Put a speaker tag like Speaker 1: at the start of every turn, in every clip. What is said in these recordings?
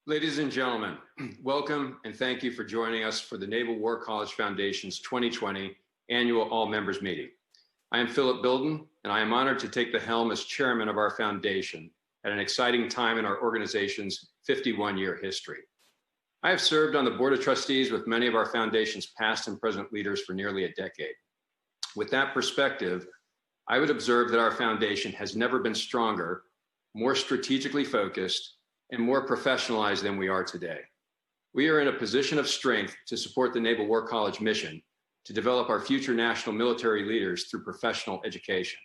Speaker 1: Ladies and gentlemen, welcome and thank you for joining us for the Naval War College Foundation's 2020 Annual All Members Meeting. I am Philip Bilden, and I am honored to take the helm as chairman of our foundation at an exciting time in our organization's 51-year history. I have served on the Board of Trustees with many of our foundation's past and present leaders for nearly a decade. With that perspective, I would observe that our foundation has never been stronger, more strategically focused, and more professionalized than we are today. We are in a position of strength to support the Naval War College mission to develop our future national military leaders through professional education.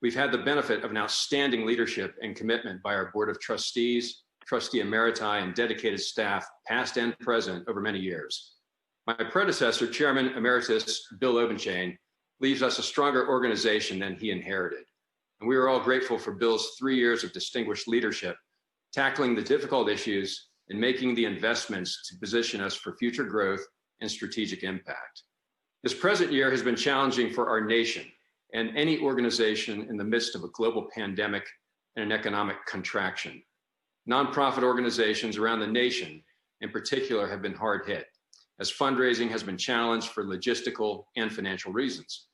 Speaker 1: We've had the benefit of an outstanding leadership and commitment by our Board of Trustees, Trustee Emeriti, and dedicated staff, past and present, over many years. My predecessor, Chairman Emeritus Bill Obenchain, leaves us a stronger organization than he inherited. And we are all grateful for Bill's 3 years of distinguished leadership, tackling the difficult issues and making the investments to position us for future growth and strategic impact. This present year has been challenging for our nation and any organization in the midst of a global pandemic and an economic contraction. Nonprofit organizations around the nation in particular have been hard hit, as fundraising has been challenged for logistical and financial reasons.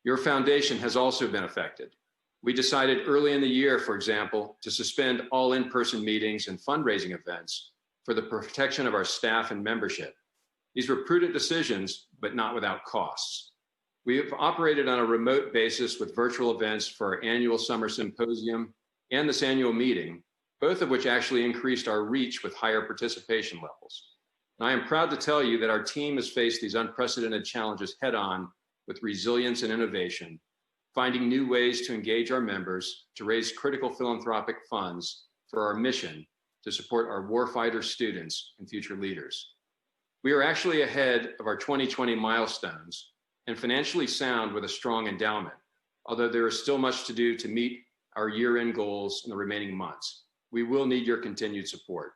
Speaker 1: Your foundation has also been affected. We decided early in the year, for example, to suspend all in-person meetings and fundraising events for the protection of our staff and membership. These were prudent decisions, but not without costs. We have operated on a remote basis with virtual events for our annual summer symposium and this annual meeting, both of which actually increased our reach with higher participation levels. And I am proud to tell you that our team has faced these unprecedented challenges head-on with resilience and innovation, finding new ways to engage our members to raise critical philanthropic funds for our mission to support our warfighter students and future leaders. We are actually ahead of our 2020 milestones and financially sound with a strong endowment, although there is still much to do to meet our year-end goals in the remaining months. We will need your continued support.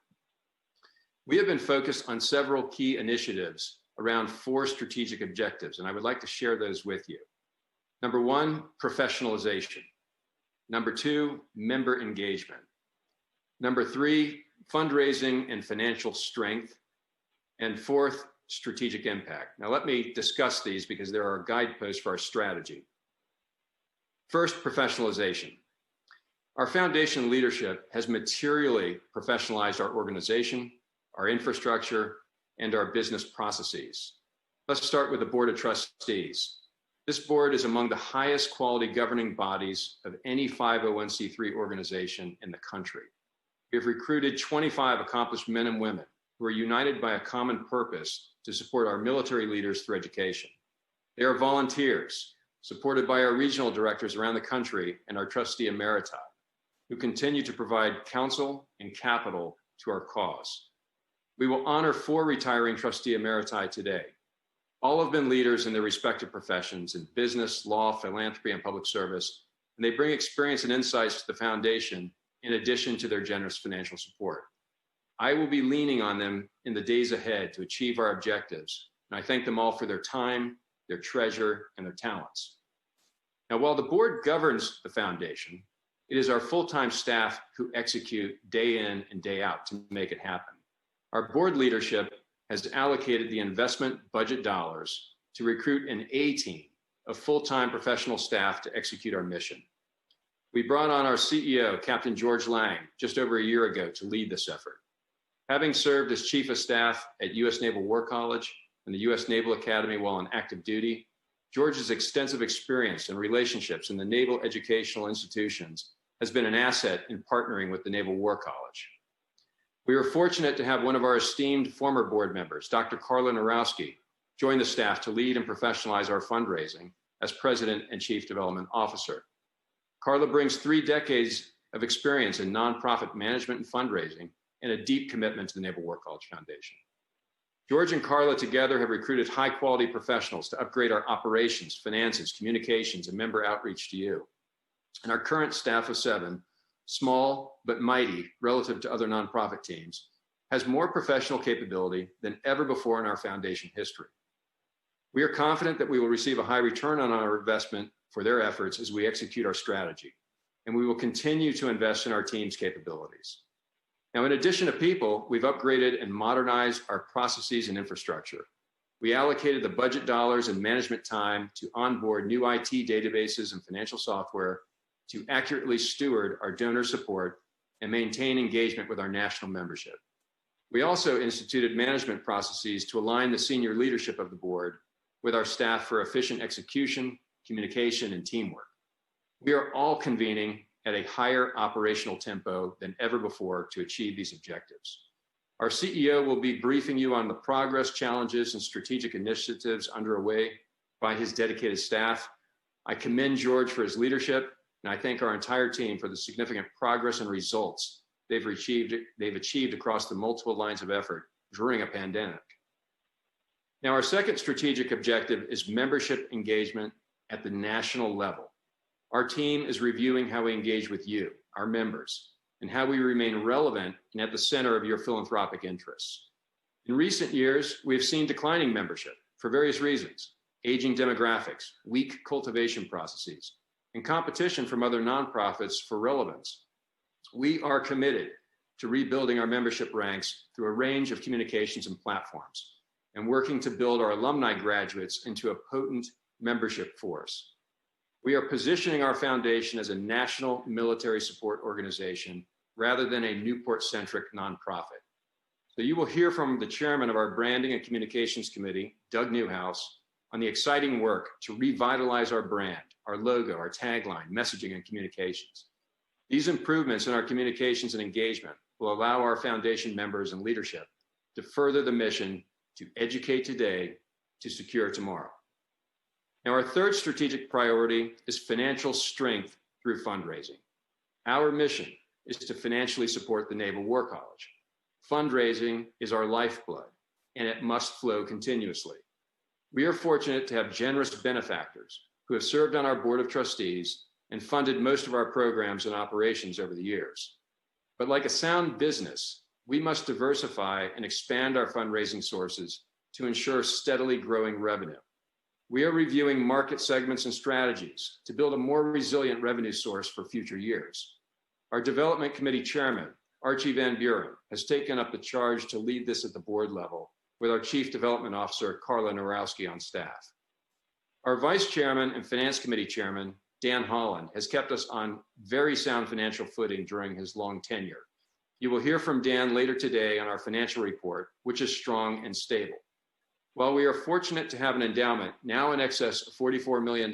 Speaker 1: We have been focused on several key initiatives around 4 strategic objectives, and I would like to share those with you. Number 1, professionalization. Number 2, member engagement. Number 3, fundraising and financial strength. And 4th, strategic impact. Now let me discuss these because there are guideposts for our strategy. First, professionalization. Our foundation leadership has materially professionalized our organization, our infrastructure, and our business processes. Let's start with the Board of Trustees. This board is among the highest quality governing bodies of any 501c3 organization in the country. We have recruited 25 accomplished men and women who are united by a common purpose to support our military leaders through education. They are volunteers, supported by our regional directors around the country and our trustee emeriti, who continue to provide counsel and capital to our cause. We will honor 4 retiring trustee emeriti today. All have been leaders in their respective professions in business, law, philanthropy, and public service, and they bring experience and insights to the foundation in addition to their generous financial support. I will be leaning on them in the days ahead to achieve our objectives, and I thank them all for their time, their treasure, and their talents. Now, while the board governs the foundation, it is our full-time staff who execute day in and day out to make it happen. Our board leadership has allocated the investment budget dollars to recruit an A team of full-time professional staff to execute our mission. We brought on our CEO, Captain George Lang, just over a year ago to lead this effort. Having served as Chief of Staff at U.S. Naval War College and the U.S. Naval Academy while on active duty, George's extensive experience and relationships in the naval educational institutions has been an asset in partnering with the Naval War College. We are fortunate to have one of our esteemed former board members, Dr. Colle, join the staff to lead and professionalize our fundraising as President and Chief Development Officer. Carla brings 3 decades of experience in nonprofit management and fundraising and a deep commitment to the Naval War College Foundation. George and Carla together have recruited high-quality professionals to upgrade our operations, finances, communications, and member outreach to you. And our current staff of 7, small but mighty relative to other nonprofit teams, has more professional capability than ever before in our foundation history. We are confident that we will receive a high return on our investment for their efforts as we execute our strategy, and we will continue to invest in our team's capabilities. Now, in addition to people, we've upgraded and modernized our processes and infrastructure. We allocated the budget dollars and management time to onboard new IT databases and financial software to accurately steward our donor support and maintain engagement with our national membership. We also instituted management processes to align the senior leadership of the board with our staff for efficient execution, communication, and teamwork. We are all convening at a higher operational tempo than ever before to achieve these objectives. Our CEO will be briefing you on the progress, challenges, and strategic initiatives underway by his dedicated staff. I commend George for his leadership, and I thank our entire team for the significant progress and results they've achieved across the multiple lines of effort during a pandemic. Now, our second strategic objective is membership engagement at the national level. Our team is reviewing how we engage with you, our members, and how we remain relevant and at the center of your philanthropic interests. In recent years, we have seen declining membership for various reasons: aging demographics, weak cultivation processes, and competition from other nonprofits for relevance. We are committed to rebuilding our membership ranks through a range of communications and platforms, and working to build our alumni graduates into a potent membership force. We are positioning our foundation as a national military support organization rather than a Newport-centric nonprofit. So you will hear from the chairman of our Branding and Communications Committee, Doug Newhouse, on the exciting work to revitalize our brand, our logo, our tagline, messaging, and communications. These improvements in our communications and engagement will allow our foundation members and leadership to further the mission to educate today to secure tomorrow. Now, our third strategic priority is financial strength through fundraising. Our mission is to financially support the Naval War College. Fundraising is our lifeblood, and it must flow continuously. We are fortunate to have generous benefactors who have served on our board of trustees and funded most of our programs and operations over the years. But like a sound business, we must diversify and expand our fundraising sources to ensure steadily growing revenue. We are reviewing market segments and strategies to build a more resilient revenue source for future years. Our development committee chairman, Archie Van Buren, has taken up the charge to lead this at the board level with our chief development officer, Carla Norowski, on staff. Our vice chairman and finance committee chairman, Dan Holland, has kept us on very sound financial footing during his long tenure. You will hear from Dan later today on our financial report, which is strong and stable. While we are fortunate to have an endowment now in excess of $44 million,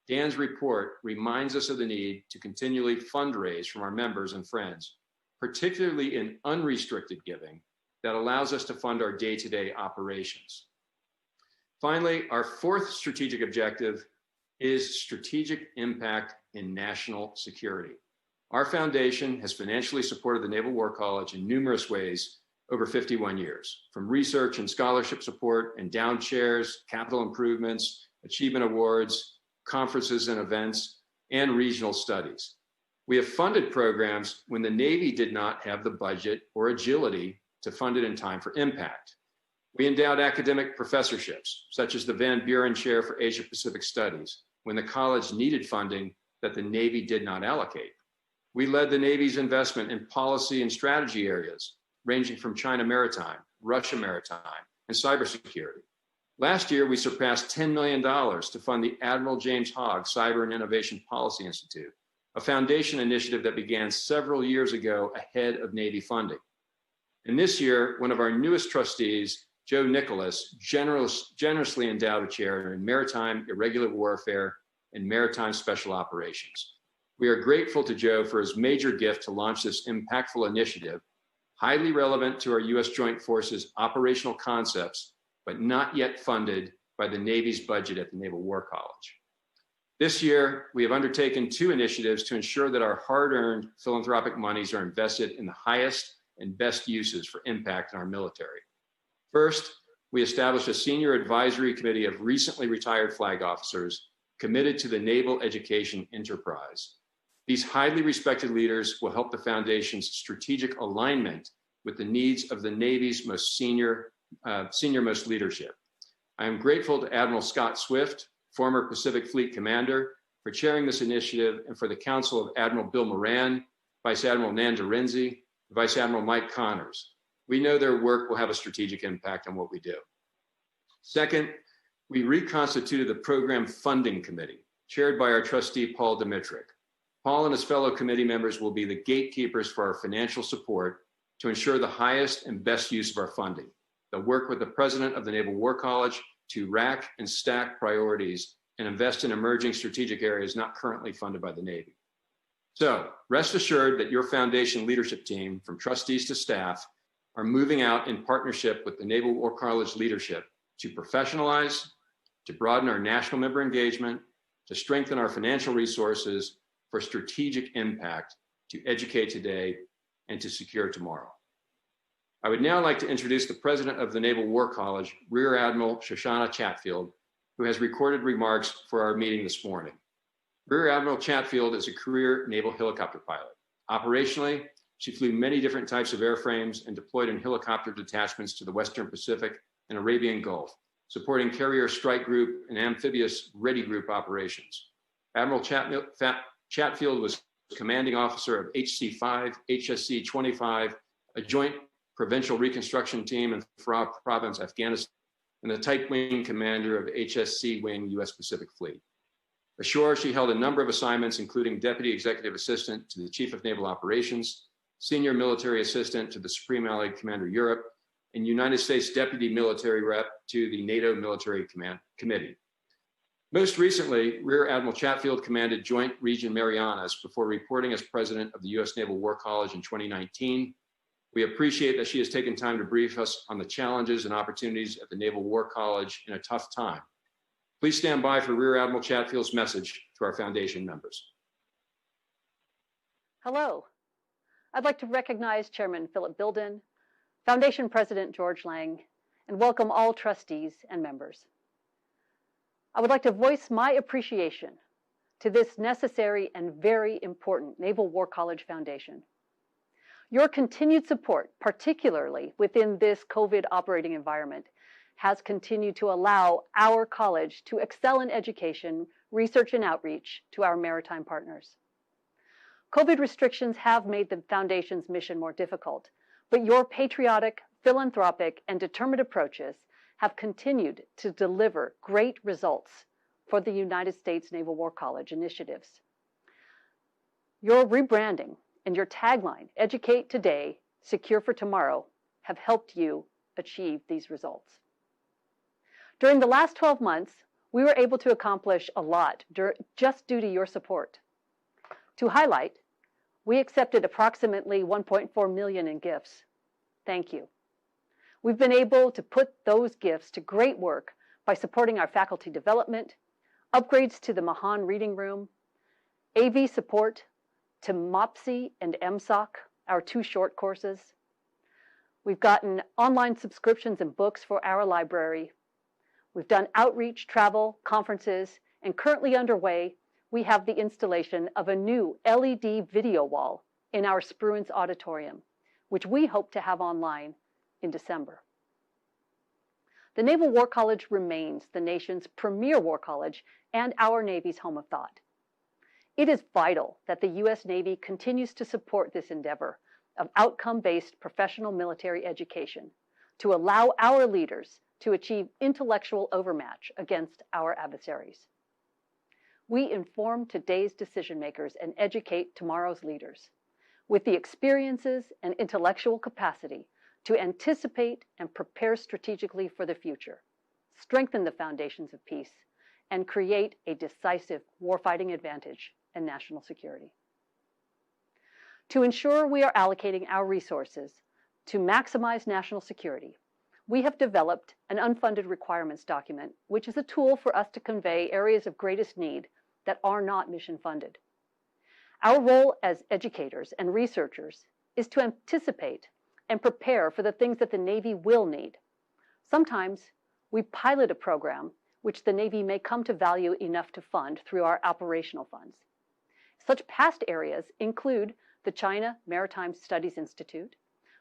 Speaker 1: Dan's report reminds us of the need to continually fundraise from our members and friends, particularly in unrestricted giving that allows us to fund our day-to-day operations. Finally, our fourth strategic objective is strategic impact in national security. Our foundation has financially supported the Naval War College in numerous ways over 51 years, from research and scholarship support, endowed chairs, capital improvements, achievement awards, conferences and events, and regional studies. We have funded programs when the Navy did not have the budget or agility to fund it in time for impact. We endowed academic professorships, such as the Van Buren Chair for Asia Pacific Studies, when the college needed funding that the Navy did not allocate. We led the Navy's investment in policy and strategy areas, ranging from China maritime, Russia maritime, and cybersecurity. Last year, we surpassed $10 million to fund the Admiral James Hogg Cyber and Innovation Policy Institute, a foundation initiative that began several years ago ahead of Navy funding. And this year, one of our newest trustees, Joe Nicholas, generously endowed a chair in maritime irregular warfare and maritime special operations. We are grateful to Joe for his major gift to launch this impactful initiative, highly relevant to our U.S. Joint Forces operational concepts, but not yet funded by the Navy's budget at the Naval War College. This year, we have undertaken 2 initiatives to ensure that our hard-earned philanthropic monies are invested in the highest and best uses for impact in our military. First, we established a senior advisory committee of recently retired flag officers committed to the Naval Education Enterprise. These highly respected leaders will help the Foundation's strategic alignment with the needs of the Navy's most senior-most leadership. I am grateful to Admiral Scott Swift, former Pacific Fleet Commander, for chairing this initiative, and for the counsel of Admiral Bill Moran, Vice Admiral Nanda Renzi, Vice Admiral Mike Connors. We know their work will have a strategic impact on what we do. Second, we reconstituted the Program Funding Committee, chaired by our trustee, Paul Dimitrick. Paul and his fellow committee members will be the gatekeepers for our financial support to ensure the highest and best use of our funding. They'll work with the president of the Naval War College to rack and stack priorities and invest in emerging strategic areas not currently funded by the Navy. So rest assured that your foundation leadership team, from trustees to staff, are moving out in partnership with the Naval War College leadership to professionalize, to broaden our national member engagement, to strengthen our financial resources for strategic impact, to educate today and to secure tomorrow. I would now like to introduce the president of the Naval War College, Rear Admiral Shoshana Chatfiel, who has recorded remarks for our meeting this morning. Rear Admiral Chatfiel is a career naval helicopter pilot. Operationally, she flew many different types of airframes and deployed in helicopter detachments to the Western Pacific and Arabian Gulf, supporting carrier strike group and amphibious ready group operations. Admiral Chatfield was commanding officer of HC-5, HSC-25, a joint provincial reconstruction team in Farah Province, Afghanistan, and the type wing commander of HSC Wing, U.S. Pacific Fleet. Ashore, she held a number of assignments, including Deputy Executive Assistant to the Chief of Naval Operations, Senior Military Assistant to the Supreme Allied Commander Europe, and United States Deputy Military Rep to the NATO Military Committee. Most recently, Rear Admiral Chatfield commanded Joint Region Marianas before reporting as president of the U.S. Naval War College in 2019. We appreciate that she has taken time to brief us on the challenges and opportunities at the Naval War College in a tough time. Please stand by for Rear Admiral Chatfield's message to our foundation members.
Speaker 2: Hello. I'd like to recognize Chairman Philip Bilden, Foundation President George Lang, and welcome all trustees and members. I would like to voice my appreciation to this necessary and very important Naval War College Foundation. Your continued support, particularly within this COVID operating environment, has continued to allow our college to excel in education, research, and outreach to our maritime partners. COVID restrictions have made the Foundation's mission more difficult, but your patriotic, philanthropic, and determined approaches have continued to deliver great results for the United States Naval War College initiatives. Your rebranding and your tagline, Educate Today, Secure for Tomorrow, have helped you achieve these results. During the last 12 months, we were able to accomplish a lot just due to your support. To highlight, we accepted approximately $1.4 million in gifts. Thank you. We've been able to put those gifts to great work by supporting our faculty development, upgrades to the Mahan Reading Room, AV support to MOPSI and MSOC, our 2 short courses. We've gotten online subscriptions and books for our library. We've done outreach, travel, conferences, and currently underway, we have the installation of a new LED video wall in our Spruance Auditorium, which we hope to have online in December. The Naval War College remains the nation's premier war college and our Navy's home of thought. It is vital that the U.S. Navy continues to support this endeavor of outcome-based professional military education to allow our leaders to achieve intellectual overmatch against our adversaries. We inform today's decision makers and educate tomorrow's leaders with the experiences and intellectual capacity to anticipate and prepare strategically for the future, strengthen the foundations of peace, and create a decisive warfighting advantage and national security. To ensure we are allocating our resources to maximize national security, we have developed an unfunded requirements document, which is a tool for us to convey areas of greatest need that are not mission funded. Our role as educators and researchers is to anticipate and prepare for the things that the Navy will need. Sometimes we pilot a program which the Navy may come to value enough to fund through our operational funds. Such past areas include the China Maritime Studies Institute,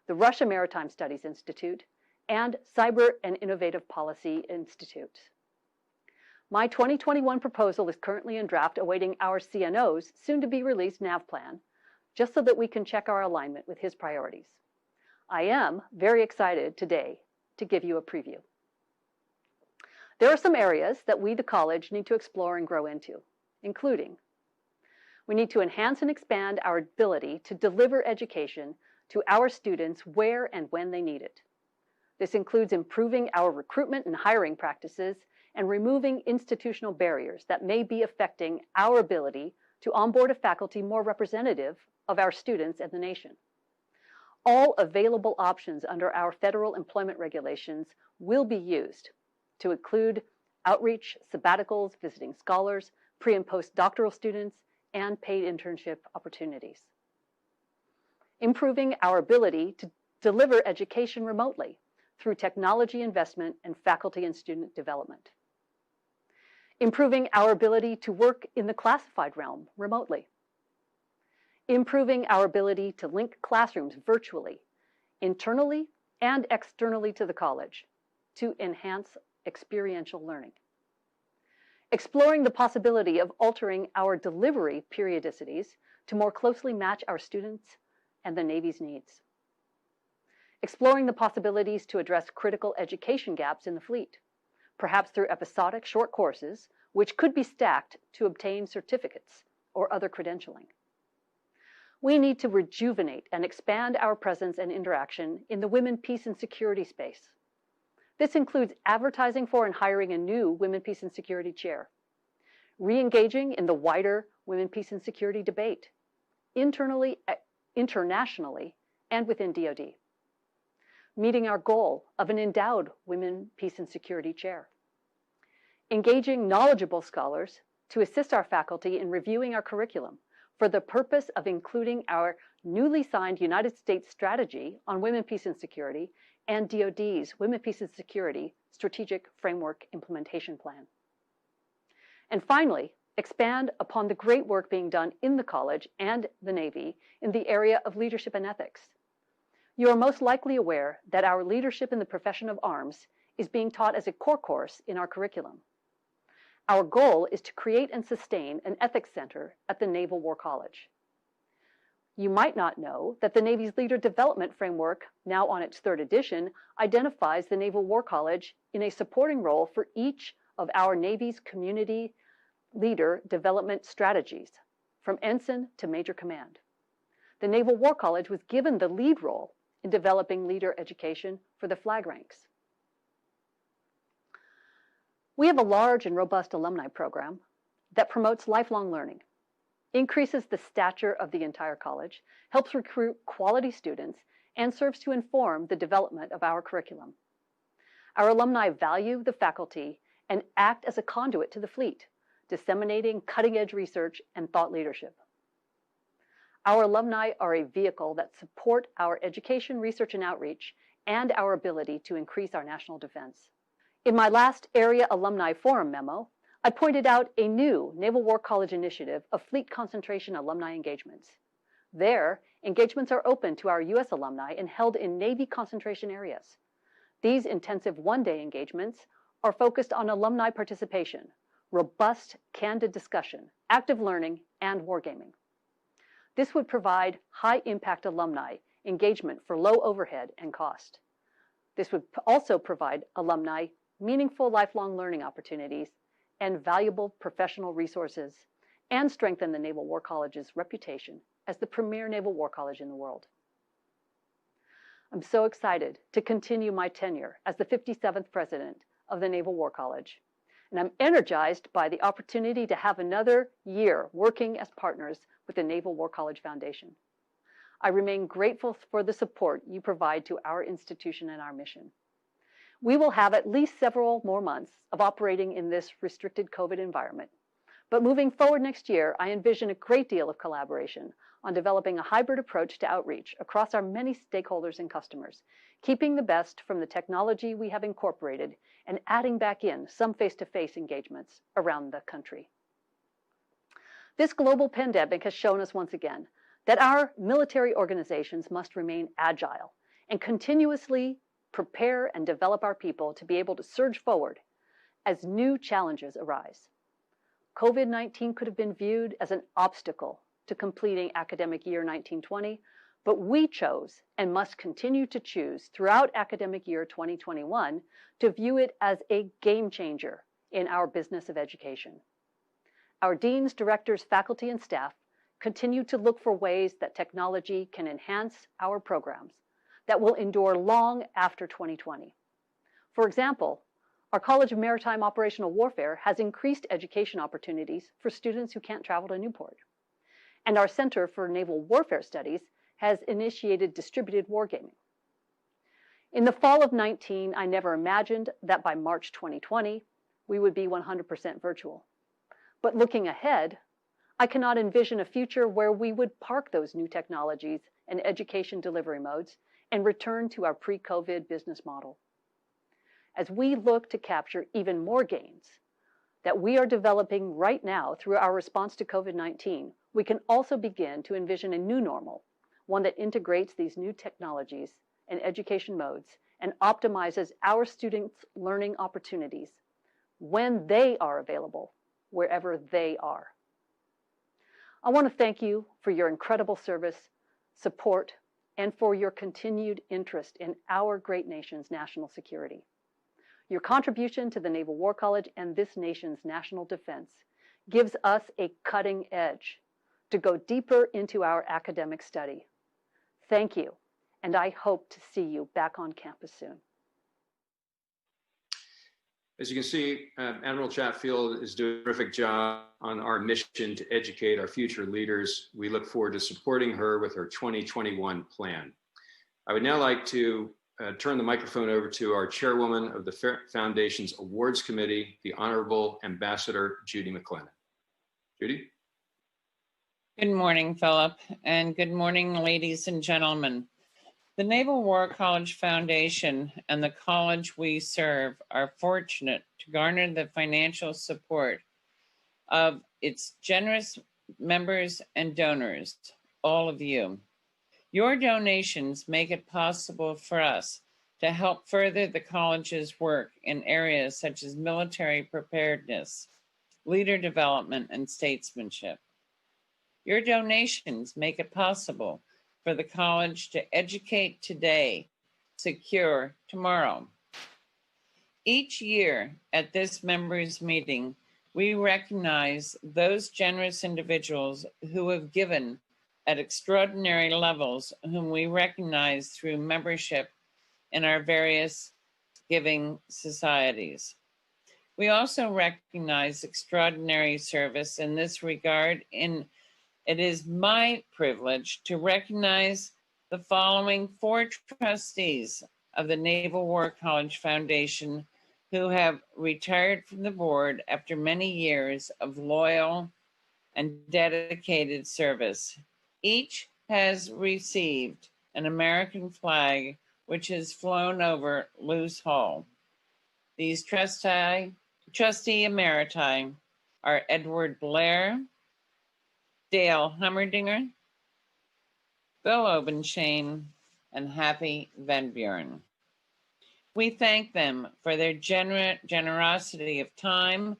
Speaker 2: the Russia Maritime Studies Institute, and Cyber and Innovative Policy Institute. My 2021 proposal is currently in draft awaiting our CNO's soon-to-be-released NAV plan just so that we can check our alignment with his priorities. I am very excited today to give you a preview. There are some areas that we, the college, need to explore and grow into, including we need to enhance and expand our ability to deliver education to our students where and when they need it. This includes improving our recruitment and hiring practices and removing institutional barriers that may be affecting our ability to onboard a faculty more representative of our students and the nation. All available options under our federal employment regulations will be used to include outreach, sabbaticals, visiting scholars, pre- and postdoctoral students, and paid internship opportunities. Improving our ability to deliver education remotely through technology investment and faculty and student development. Improving our ability to work in the classified realm remotely. Improving our ability to link classrooms virtually, internally and externally to the college to enhance experiential learning. Exploring the possibility of altering our delivery periodicities to more closely match our students and the Navy's needs. Exploring the possibilities to address critical education gaps in the fleet, perhaps through episodic short courses, which could be stacked to obtain certificates or other credentialing. We need to rejuvenate and expand our presence and interaction in the women, peace, and security space. This includes advertising for and hiring a new Women, Peace, and Security chair, re-engaging in the wider women, peace, and security debate, internally, internationally, and within DoD, meeting our goal of an endowed Women, Peace, and Security chair, engaging knowledgeable scholars to assist our faculty in reviewing our curriculum for the purpose of including our newly signed United States Strategy on Women, Peace, and Security and DoD's Women, Peace, and Security Strategic Framework Implementation Plan. And finally, expand upon the great work being done in the college and the Navy in the area of leadership and ethics. You are most likely aware that our leadership in the profession of arms is being taught as a core course in our curriculum. Our goal is to create and sustain an ethics center at the Naval War College. You might not know that the Navy's Leader Development Framework, now on its 3rd edition, identifies the Naval War College in a supporting role for each of our Navy's community leader development strategies, from ensign to major command. The Naval War College was given the lead role in developing leader education for the flag ranks. We have a large and robust alumni program that promotes lifelong learning, increases the stature of the entire college, helps recruit quality students, and serves to inform the development of our curriculum. Our alumni value the faculty and act as a conduit to the fleet, disseminating cutting-edge research and thought leadership. Our alumni are a vehicle that support our education, research, and outreach, and our ability to increase our national defense. In my last Area Alumni Forum memo, I pointed out a new Naval War College initiative of fleet concentration alumni engagements. There, engagements are open to our U.S. alumni and held in Navy concentration areas. These intensive one-day engagements are focused on alumni participation, robust, candid discussion, active learning, and wargaming. This would provide high-impact alumni engagement for low overhead and cost. This would also provide alumni meaningful lifelong learning opportunities and valuable professional resources, and strengthen the Naval War College's reputation as the premier Naval War College in the world. I'm so excited to continue my tenure as the 57th president of the Naval War College, and I'm energized by the opportunity to have another year working as partners with the Naval War College Foundation. I remain grateful for the support you provide to our institution and our mission. We will have at least several more months of operating in this restricted COVID environment. But moving forward next year, I envision a great deal of collaboration on developing a hybrid approach to outreach across our many stakeholders and customers, keeping the best from the technology we have incorporated and adding back in some face-to-face engagements around the country. This global pandemic has shown us once again that our military organizations must remain agile and continuously prepare and develop our people to be able to surge forward as new challenges arise. COVID-19 could have been viewed as an obstacle to completing academic year 1920, but we chose and must continue to choose throughout academic year 2021 to view it as a game changer in our business of education. Our deans, directors, faculty, and staff continue to look for ways that technology can enhance our programs that will endure long after 2020. For example, our College of Maritime Operational Warfare has increased education opportunities for students who can't travel to Newport. And our Center for Naval Warfare Studies has initiated distributed wargaming. In the fall of 19, I never imagined that by March 2020, we would be 100% virtual. But looking ahead, I cannot envision a future where we would park those new technologies and education delivery modes and return to our pre-COVID business model. As we look to capture even more gains that we are developing right now through our response to COVID-19, we can also begin to envision a new normal, one that integrates these new technologies and education modes and optimizes our students' learning opportunities when they are available, wherever they are. I want to thank you for your incredible service, support, and for your continued interest in our great nation's national security. Your contribution to the Naval War College and this nation's national defense gives us a cutting edge to go deeper into our academic study. Thank you, and I hope to see you back on campus soon.
Speaker 1: As you can see, Admiral Chatfiel is doing a terrific job on our mission to educate our future leaders. We look forward to supporting her with her 2021 plan. I would now like to turn the microphone over to our chairwoman of the Foundation's Awards Committee, the Honorable Ambassador Judy McLennan. Judy?
Speaker 3: Good morning, Philip, and good morning, ladies and gentlemen. The Naval War College Foundation and the college we serve are fortunate to garner the financial support of its generous members and donors, all of you. Your donations make it possible for us to help further the college's work in areas such as military preparedness, leader development, and statesmanship. Your donations make it possible for the college to educate today, secure tomorrow. Each year at this members' meeting, we recognize those generous individuals who have given at extraordinary levels, whom we recognize through membership in our various giving societies. We also recognize extraordinary service in this regard. It is my privilege to recognize the following 4 trustees of the Naval War College Foundation who have retired from the board after many years of loyal and dedicated service. Each has received an American flag which has flown over Lewis Hall. These trustee emeriti are Edward Blair, Dale Hummerdinger, Bill Obenshane, and Happy Van Buren. We thank them for their generosity of time,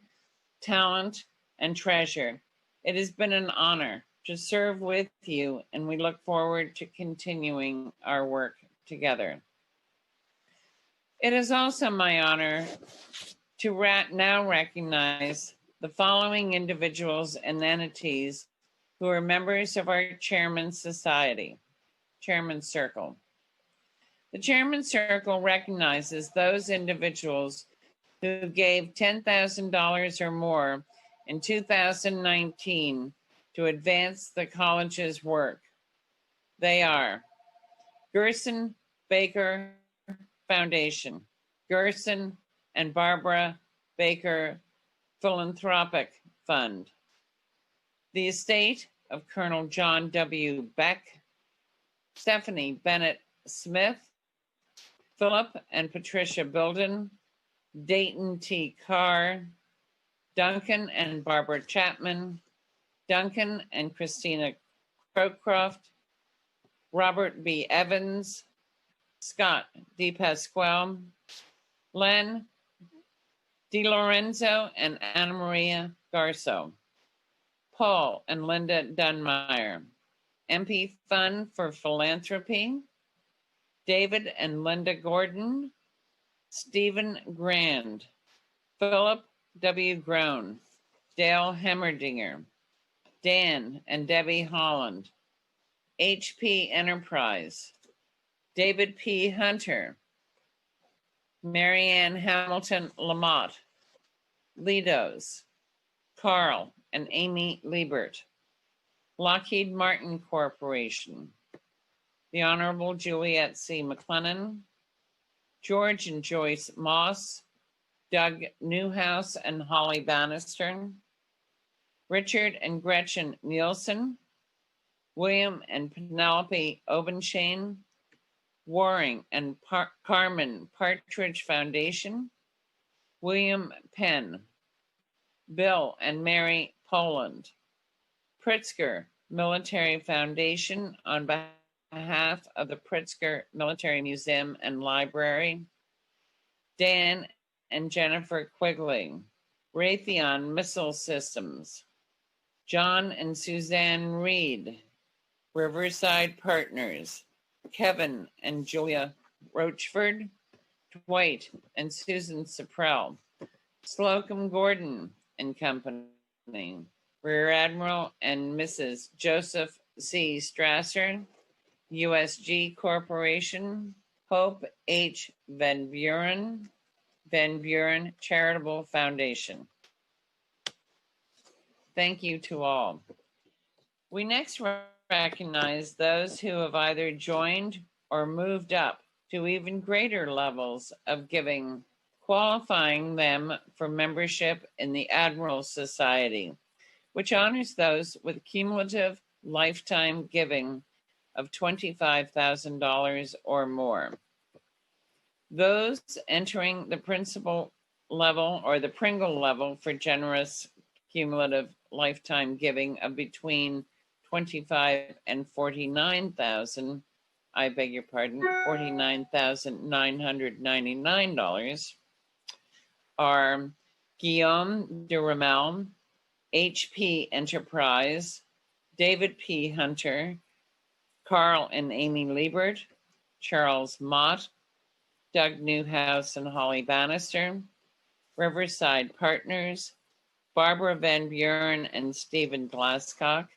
Speaker 3: talent, and treasure. It has been an honor to serve with you, and we look forward to continuing our work together. It is also my honor to now recognize the following individuals and entities who are members of our Chairman's Society, Chairman's Circle. The Chairman's Circle recognizes those individuals who gave $10,000 or more in 2019 to advance the college's work. They are Gerson Baker Foundation, Gerson and Barbara Baker Philanthropic Fund, the estate of Colonel John W. Beck, Stephanie Bennett Smith, Philip and Patricia Bilden, Dayton T. Carr, Duncan and Barbara Chapman, Duncan and Christina Crowcroft, Robert B. Evans, Scott D. Pasquale, Len Di Lorenzo and Anna Maria Garso, Paul and Linda Dunmeyer. MP Fund for Philanthropy, David and Linda Gordon, Stephen Grand, Philip W. Groan, Dale Hemmerdinger, Dan and Debbie Holland, HP Enterprise, David P. Hunter, Marianne Hamilton Lamott, Lidos, Carl and Amy Liebert, Lockheed Martin Corporation, the Honorable Juliet C. McLennan, George and Joyce Moss, Doug Newhouse and Holly Bannister, Richard and Gretchen Nielsen, William and Penelope Obenchain, Waring and Carmen Partridge Foundation, William Penn, Bill and Mary Poland, Pritzker Military Foundation on behalf of the Pritzker Military Museum and Library, Dan and Jennifer Quigley, Raytheon Missile Systems, John and Suzanne Reed, Riverside Partners, Kevin and Julia Rochford, Dwight and Susan Saprell, Slocum Gordon and Company, Rear Admiral and Mrs. Joseph C. Strasser, USG Corporation, Hope H. Van Buren Charitable Foundation. Thank you to all. We next recognize those who have either joined or moved up to even greater levels of giving, qualifying them for membership in the Admiral Society, which honors those with cumulative lifetime giving of $25,000 or more. Those entering the principal level or the Pringle level for generous cumulative lifetime giving of between $25,000 and $49,000, I beg your pardon, $49,999 are Guillaume de Ramel, HP Enterprise, David P. Hunter, Carl and Amy Liebert, Charles Mott, Doug Newhouse and Holly Bannister, Riverside Partners, Barbara Van Buren and Stephen Glasscock.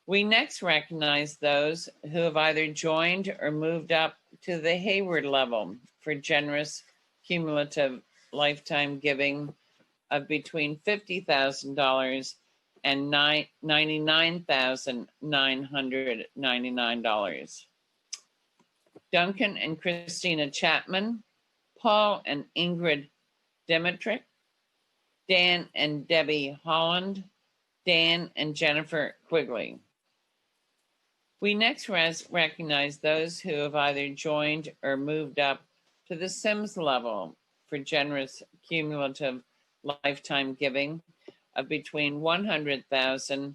Speaker 3: We next recognize those who have either joined or moved up to the Hayward level for generous cumulative lifetime giving of between $50,000 and $99,999. Duncan and Christina Chapman, Paul and Ingrid Dimitrick, Dan and Debbie Holland, Dan and Jennifer Quigley. We next recognize those who have either joined or moved up to the Sims level for generous cumulative lifetime giving of between $100,000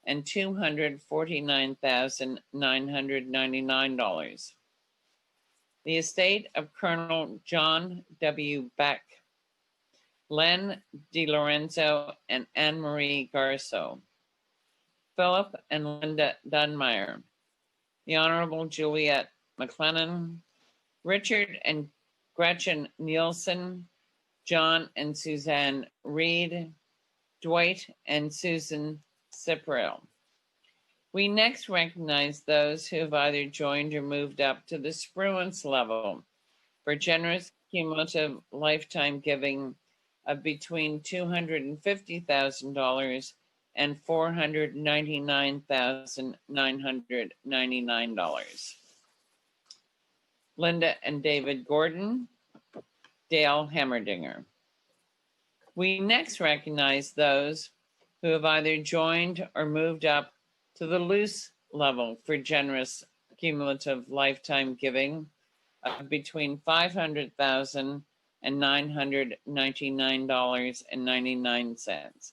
Speaker 3: and $249,999. The estate of Colonel John W. Beck, Len DiLorenzo and Anne-Marie Garceau, Philip and Linda Dunmeyer, the Honorable Juliet McLennan, Richard and Gretchen Nielsen, John and Suzanne Reed, Dwight and Susan Ciprell. We next recognize those who have either joined or moved up to the Spruance level for generous cumulative lifetime giving of between $250,000 and $499,999. Linda and David Gordon, Dale Hemmerdinger. We next recognize those who have either joined or moved up to the Luce level for generous cumulative lifetime giving of between $500,000 and $999.99.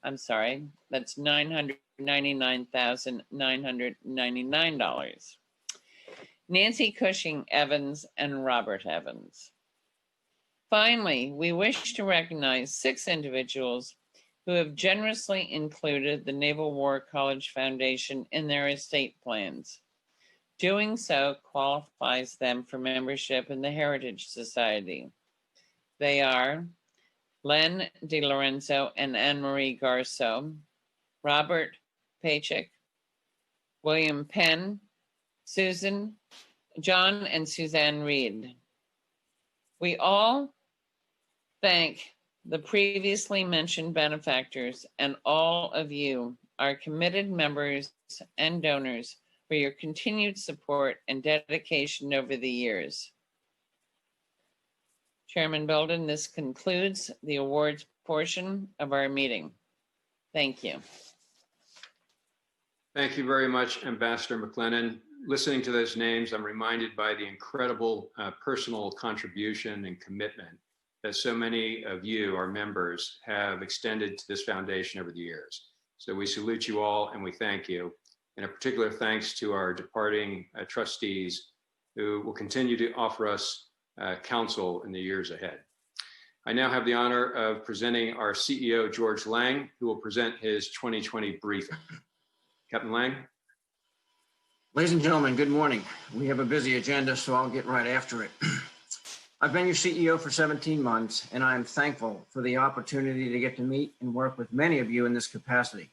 Speaker 3: I'm sorry, that's $999,999. Nancy Cushing Evans and Robert Evans. Finally, we wish to recognize 6 individuals who have generously included the Naval War College Foundation in their estate plans. Doing so qualifies them for membership in the Heritage Society. They are Len DiLorenzo and Anne-Marie Garceau, Robert Pachik, William Penn, John and Suzanne Reed. We all thank the previously mentioned benefactors and all of you, our committed members and donors, for your continued support and dedication over the years. Chairman Bilden, this concludes the awards portion of our meeting. Thank you.
Speaker 1: Thank you very much, Ambassador McLennan. Listening to those names, I'm reminded by the incredible personal contribution and commitment that so many of you, our members, have extended to this foundation over the years. So we salute you all and we thank you. And a particular thanks to our departing trustees who will continue to offer us counsel in the years ahead. I now have the honor of presenting our CEO, George Lang, who will present his 2020 briefing. Captain Lang.
Speaker 4: Ladies and gentlemen, good morning. We have a busy agenda, so I'll get right after it. I've been your CEO for 17 months, and I'm thankful for the opportunity to get to meet and work with many of you in this capacity.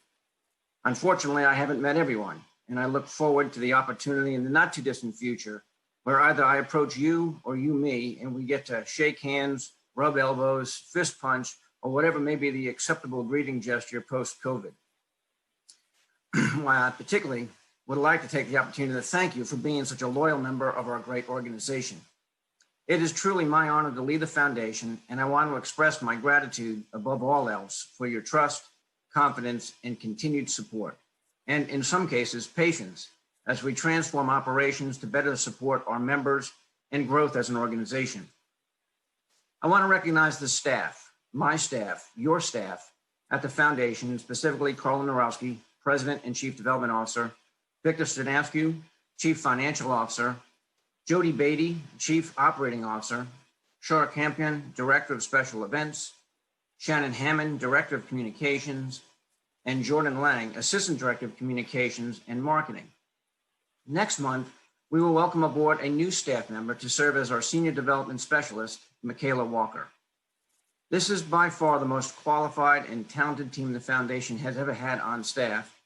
Speaker 4: Unfortunately, I haven't met everyone, and I look forward to the opportunity in the not too distant future where either I approach you or you me, and we get to shake hands, rub elbows, fist punch, or whatever may be the acceptable greeting gesture post-COVID. While I particularly would like to take the opportunity to thank you for being such a loyal member of our great organization. It is truly my honor to lead the foundation, and I want to express my gratitude above all else for your trust, confidence, and continued support, and in some cases, patience, as we transform operations to better support our members and growth as an organization. I want to recognize the staff, my staff, your staff at the foundation, specifically Colle, President and Chief Development Officer, Victor Stanascu, Chief Financial Officer, Judy Beatty, Chief Operating Officer, Shara Campion, Director of Special Events, Shannon Hammond, Director of Communications, and Jordan Lang, Assistant Director of Communications and Marketing. Next month, we will welcome aboard a new staff member to serve as our Senior Development Specialist, Michaela Walker. This is by far the most qualified and talented team the foundation has ever had on staff,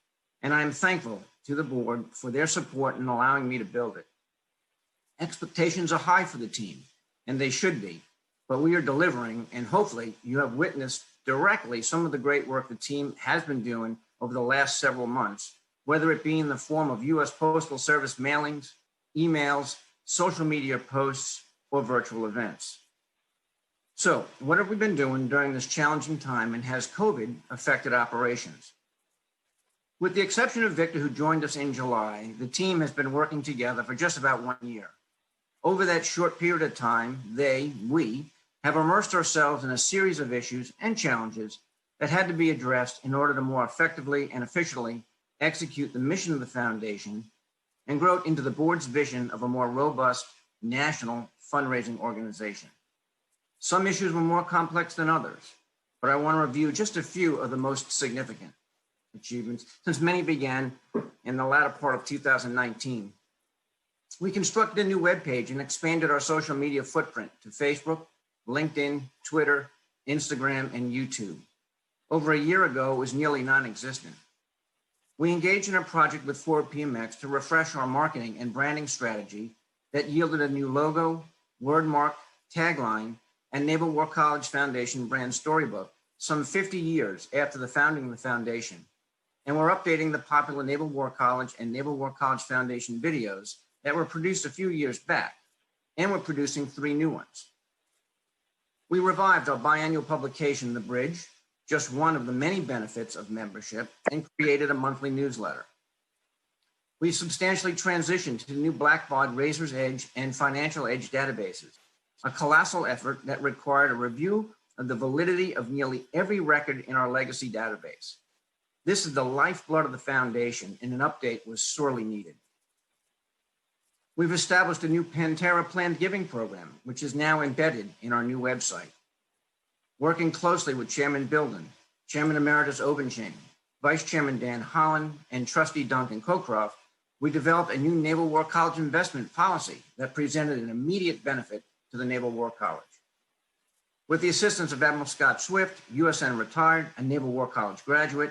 Speaker 4: and I am thankful to the board for their support in allowing me to build it. Expectations are high for the team, and they should be, but we are delivering, and hopefully you have witnessed directly some of the great work the team has been doing over the last several months, whether it be in the form of U.S. Postal Service mailings, emails, social media posts, or virtual events. So, what have we been doing during this challenging time, and has COVID affected operations? With the exception of Victor, who joined us in July, the team has been working together for just about 1 year. Over that short period of time, we have immersed ourselves in a series of issues and challenges that had to be addressed in order to more effectively and efficiently execute the mission of the foundation and grow it into the board's vision of a more robust national fundraising organization. Some issues were more complex than others, but I want to review just a few of the most significant achievements since many began in the latter part of 2019. We constructed a new webpage and expanded our social media footprint to Facebook, LinkedIn, Twitter, Instagram, and YouTube. Over a year ago, it was nearly non-existent. We engaged in a project with Ford PMX to refresh our marketing and branding strategy that yielded a new logo, wordmark, tagline, and Naval War College Foundation brand storybook some 50 years after the founding of the foundation. And we're updating the popular Naval War College and Naval War College Foundation videos that were produced a few years back, and we're producing 3 new ones. We revived our biannual publication, The Bridge, just one of the many benefits of membership, and created a monthly newsletter. We substantially transitioned to the new Blackbaud, Razor's Edge, and Financial Edge databases, a colossal effort that required a review of the validity of nearly every record in our legacy database. This is the lifeblood of the foundation, and an update was sorely needed. We've established a new Pantera planned giving program, which is now embedded in our new website. Working closely with Chairman Bilden, Chairman Emeritus Obenshain, Vice Chairman Dan Holland, and Trustee Duncan Cockcroft, we developed a new Naval War College investment policy that presented an immediate benefit to the Naval War College. With the assistance of Admiral Scott Swift, USN retired, a Naval War College graduate,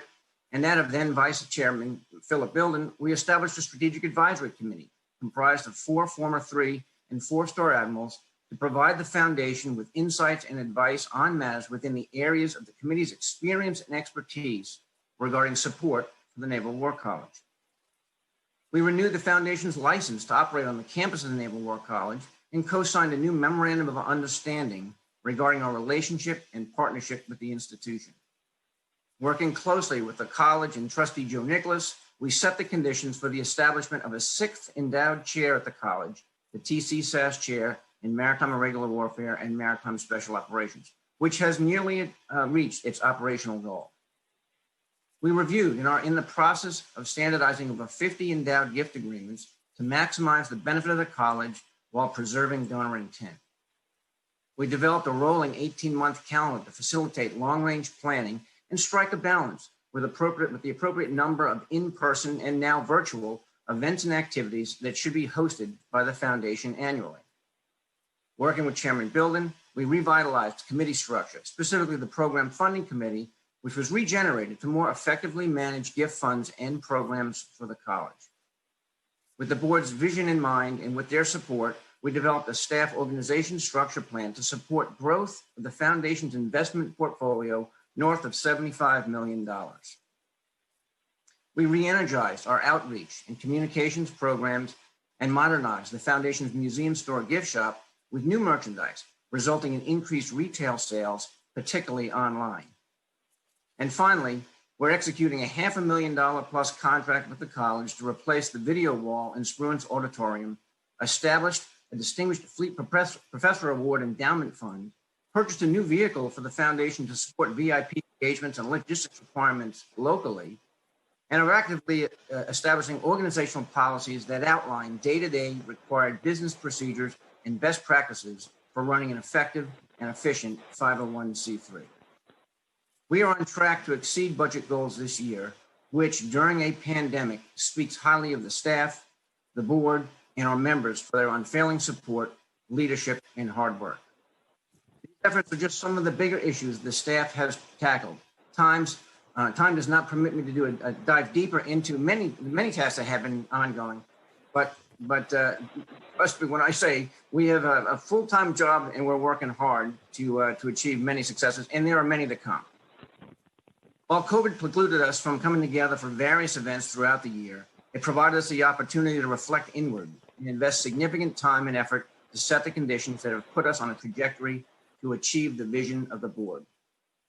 Speaker 4: and that of then Vice Chairman Philip Bilden, we established a strategic advisory committee comprised of 4 former 3- and 4-star admirals to provide the foundation with insights and advice on matters within the areas of the committee's experience and expertise regarding support for the Naval War College. We renewed the foundation's license to operate on the campus of the Naval War College and co-signed a new memorandum of understanding regarding our relationship and partnership with the institution. Working closely with the college and Trustee Joe Nicholas, we set the conditions for the establishment of a 6th endowed chair at the college, the T.C. Sass Chair in Maritime Irregular Warfare and Maritime Special Operations, which has nearly reached its operational goal. We reviewed and are in the process of standardizing over 50 endowed gift agreements to maximize the benefit of the college while preserving donor intent. We developed a rolling 18-month calendar to facilitate long-range planning and strike a balance with the appropriate number of in-person and now virtual events and activities that should be hosted by the foundation annually. Working with Chairman Bilden, we revitalized committee structure, specifically the Program Funding Committee, which was regenerated to more effectively manage gift funds and programs for the college. With the board's vision in mind and with their support, we developed a staff organization structure plan to support growth of the foundation's investment portfolio north of $75 million. We re-energized our outreach and communications programs and modernized the foundation's museum store gift shop with new merchandise, resulting in increased retail sales, particularly online. And finally, we're executing a $500,000 plus contract with the college to replace the video wall in Spruance Auditorium, established a Distinguished Fleet Professor Award Endowment Fund, purchased a new vehicle for the foundation to support VIP engagements and logistics requirements locally, and are actively establishing organizational policies that outline day-to-day required business procedures and best practices for running an effective and efficient 501c3. We are on track to exceed budget goals this year, which during a pandemic speaks highly of the staff, the board, and our members for their unfailing support, leadership, and hard work. These efforts are just some of the bigger issues the staff has tackled. Time does not permit me to do a dive deeper into many tasks that have been ongoing, but trust me when I say we have a full-time job and we're working hard to achieve many successes, and there are many to come. While COVID precluded us from coming together for various events throughout the year, it provided us the opportunity to reflect inward and invest significant time and effort to set the conditions that have put us on a trajectory to achieve the vision of the board.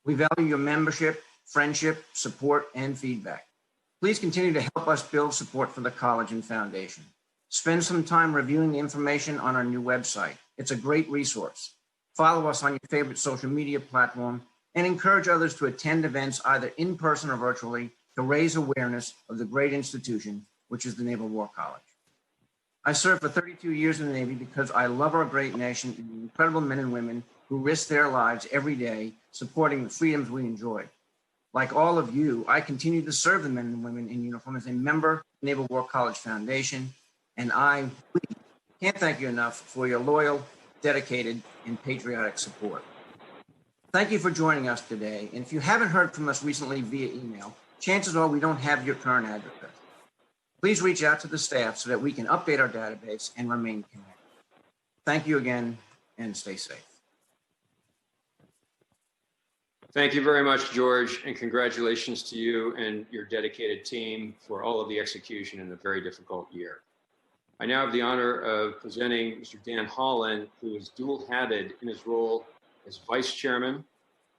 Speaker 4: We value your membership, friendship, support, and feedback. Please continue to help us build support for the college and foundation. Spend some time reviewing the information on our new website. It's a great resource. Follow us on your favorite social media platform and encourage others to attend events either in person or virtually to raise awareness of the great institution, which is the Naval War College. I served for 32 years in the Navy because I love our great nation and the incredible men and women who risk their lives every day supporting the freedoms we enjoy. Like all of you, I continue to serve the men and women in uniform as a member of the Naval War College Foundation, and I can't thank you enough for your loyal, dedicated, and patriotic support. Thank you for joining us today, and if you haven't heard from us recently via email, chances are we don't have your current address. Please reach out to the staff so that we can update our database and remain connected. Thank you again, and stay safe.
Speaker 1: Thank you very much, George, and congratulations to you and your dedicated team for all of the execution in a very difficult year. I now have the honor of presenting Mr. Dan Holland, who is dual-hatted in his role as Vice Chairman,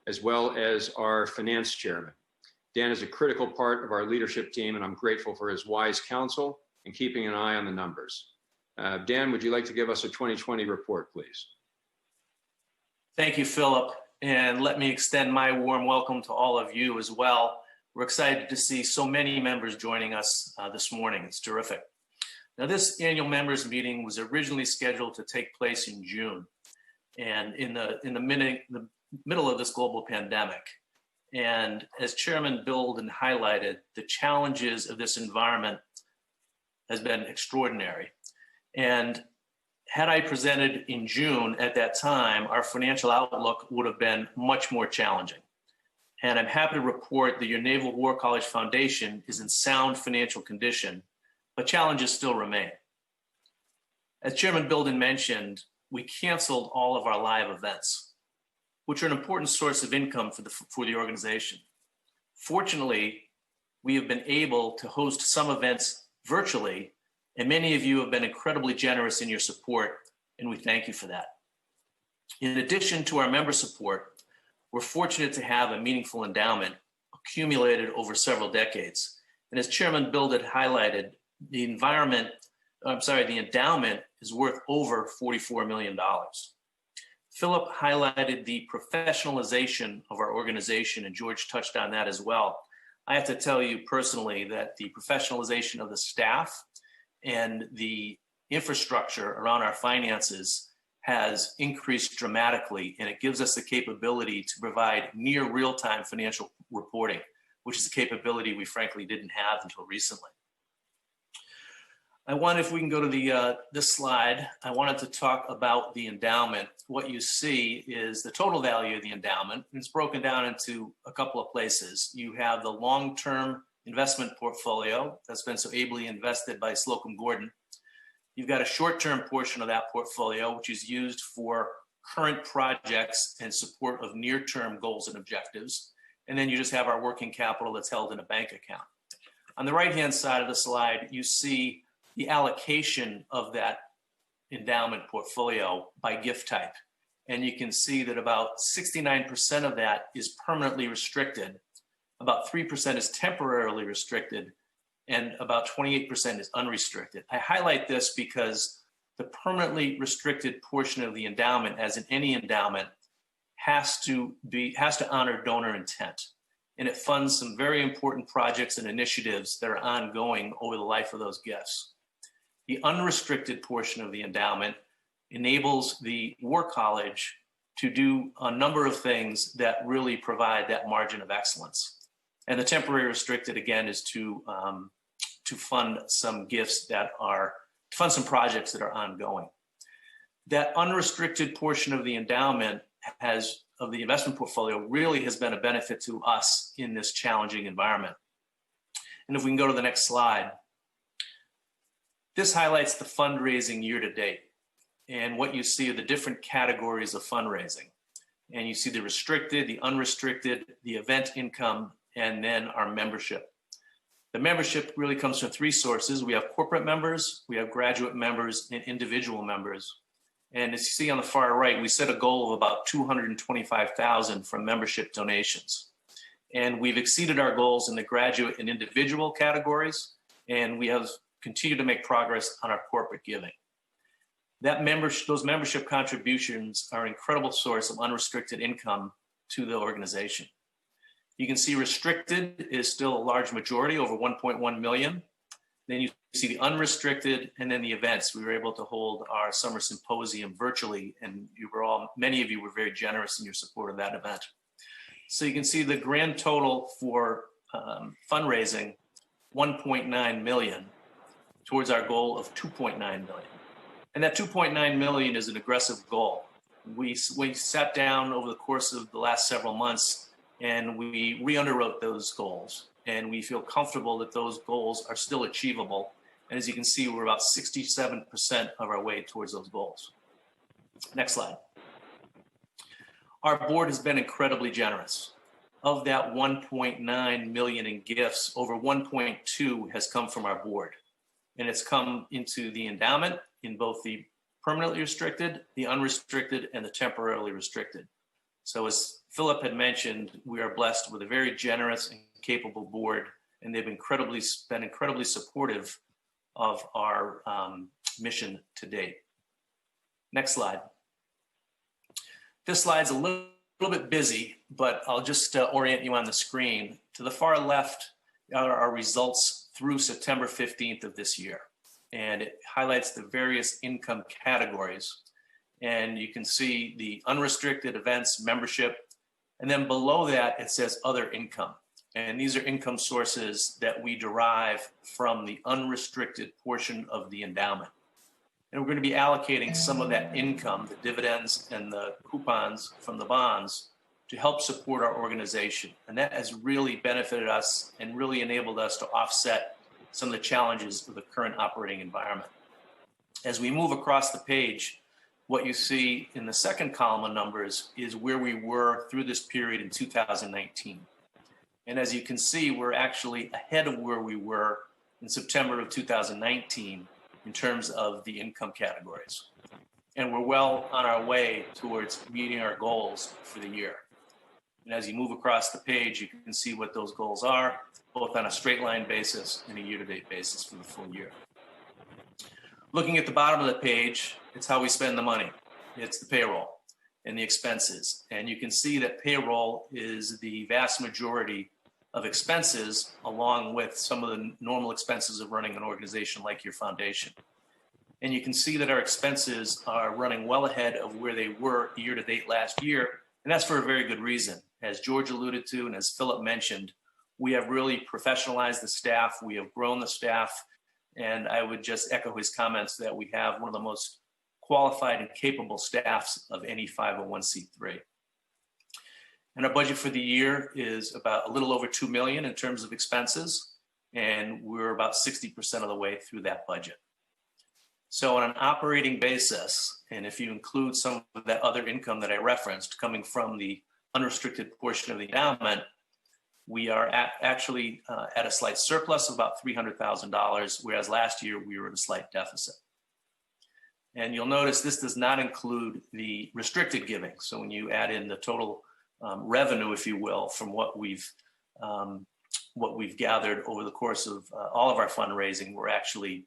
Speaker 1: as well as our Finance Chairman. Dan is a critical part of our leadership team, and I'm grateful for his wise counsel and keeping an eye on the numbers. Dan, would you like to give us a 2020 report, please?
Speaker 5: Thank you, Philip. And let me extend my warm welcome to all of you as well. We're excited to see so many members joining us this morning. It's terrific. Now, this annual members meeting was originally scheduled to take place in June, and in the middle of this global pandemic. And as Chairman Bilden highlighted, the challenges of this environment has been extraordinary. And had I presented in June at that time, our financial outlook would have been much more challenging. And I'm happy to report that your Naval War College Foundation is in sound financial condition, but challenges still remain. As Chairman Bilden mentioned, we canceled all of our live events, which are an important source of income for the organization. Fortunately, we have been able to host some events virtually, and many of you have been incredibly generous in your support, and we thank you for that. In addition to our member support, we're fortunate to have a meaningful endowment accumulated over several decades. And as Chairman Bilden highlighted, the endowment is worth over $44 million. Philip highlighted the professionalization of our organization, and George touched on that as well. I have to tell you personally that the professionalization of the staff and the infrastructure around our finances has increased dramatically, and it gives us the capability to provide near real-time financial reporting, which is a capability we frankly didn't have until recently. If we can go to this slide, I wanted to talk about the endowment. What you see is the total value of the endowment. It's broken down into a couple of places. You have the long-term investment portfolio that's been so ably invested by Slocum Gordon. You've got a short-term portion of that portfolio, which is used for current projects and support of near-term goals and objectives. And then you just have our working capital that's held in a bank account. On the right-hand side of the slide, you see the allocation of that endowment portfolio by gift type. And you can see that about 69% of that is permanently restricted, about 3% is temporarily restricted, and about 28% is unrestricted. I highlight this because the permanently restricted portion of the endowment, as in any endowment, has to honor donor intent. And it funds some very important projects and initiatives that are ongoing over the life of those gifts. The unrestricted portion of the endowment enables the War College to do a number of things that really provide that margin of excellence. And the temporary restricted, again, is to fund some fund some projects that are ongoing. That unrestricted portion of the endowment of the investment portfolio really has been a benefit to us in this challenging environment. And if we can go to the next slide, this highlights the fundraising year to date. And what you see are the different categories of fundraising. And you see the restricted, the unrestricted, the event income, and then our membership. The membership really comes from three sources. We have corporate members, we have graduate members, and individual members. And as you see on the far right, we set a goal of about $225,000 from membership donations. And we've exceeded our goals in the graduate and individual categories, and we have continued to make progress on our corporate giving. Those membership contributions are an incredible source of unrestricted income to the organization. You can see restricted is still a large majority, over 1.1 million. Then you see the unrestricted, and then the events. We were able to hold our summer symposium virtually, and many of you were very generous in your support of that event. So you can see the grand total for fundraising, 1.9 million, towards our goal of 2.9 million. And that 2.9 million is an aggressive goal. We sat down over the course of the last several months and we re-underwrote those goals. And we feel comfortable that those goals are still achievable. And as you can see, we're about 67% of our way towards those goals. Next slide. Our board has been incredibly generous. Of that 1.9 million in gifts, over 1.2 has come from our board. And it's come into the endowment in both the permanently restricted, the unrestricted, and the temporarily restricted. So as Philip had mentioned, we are blessed with a very generous and capable board, and they've been incredibly supportive of our mission to date. Next slide. This slide's a little bit busy, but I'll just orient you on the screen. To the far left are our results through September 15th of this year. And it highlights the various income categories. And you can see the unrestricted events membership And then below that, it says other income. And these are income sources that we derive from the unrestricted portion of the endowment. And we're going to be allocating some of that income, the dividends and the coupons from the bonds, to help support our organization. And that has really benefited us and really enabled us to offset some of the challenges of the current operating environment. As we move across the page, what you see in the second column of numbers is where we were through this period in 2019. And as you can see, we're actually ahead of where we were in September of 2019 in terms of the income categories. And we're well on our way towards meeting our goals for the year. And as you move across the page, you can see what those goals are, both on a straight line basis and a year-to-date basis for the full year. Looking at the bottom of the page, it's how we spend the money. It's the payroll and the expenses. And you can see that payroll is the vast majority of expenses, along with some of the normal expenses of running an organization like your foundation. And you can see that our expenses are running well ahead of where they were year-to-date last year. And that's for a very good reason. As George alluded to, and as Philip mentioned, we have really professionalized the staff. We have grown the staff. And I would just echo his comments that we have one of the most qualified and capable staffs of any 501c3. And our budget for the year is about a little over $2 million in terms of expenses. And we're about 60% of the way through that budget. So on an operating basis, and if you include some of that other income that I referenced coming from the unrestricted portion of the endowment, we are actually at a slight surplus of about $300,000, whereas last year we were at a slight deficit. And you'll notice this does not include the restricted giving. So when you add in the total revenue, if you will, from what we've gathered over the course of all of our fundraising, we're actually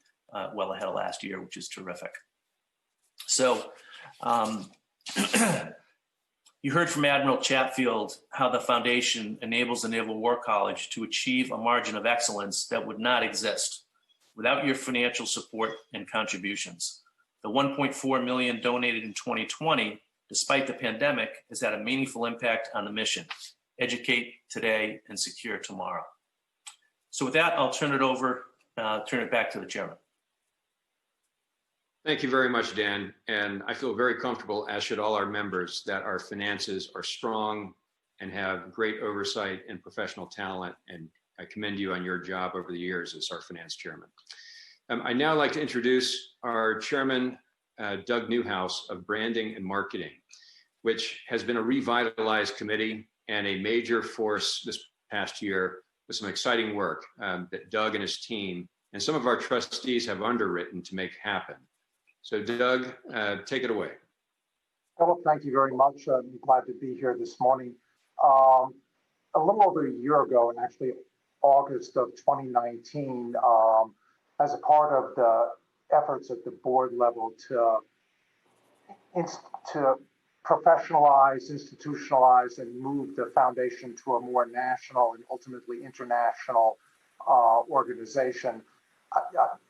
Speaker 5: well ahead of last year, which is terrific. So you heard from Admiral Chatfiel how the foundation enables the Naval War College to achieve a margin of excellence that would not exist without your financial support and contributions. The $1.4 million donated in 2020, despite the pandemic, has had a meaningful impact on the mission: educate today and secure tomorrow. So with that, I'll turn it back to the chairman.
Speaker 1: Thank you very much, Dan. And I feel very comfortable, as should all our members, that our finances are strong and have great oversight and professional talent. And I commend you on your job over the years as our finance chairman. I'd now like to introduce our chairman, Doug Newhouse of Branding and Marketing, which has been a revitalized committee and a major force this past year with some exciting work that Doug and his team and some of our trustees have underwritten to make happen. So Doug, take it away.
Speaker 6: Philip, thank you very much. I'm glad to be here this morning. A little over a year ago, and actually August of 2019, as a part of the efforts at the board level to professionalize, institutionalize, and move the foundation to a more national and ultimately international organization,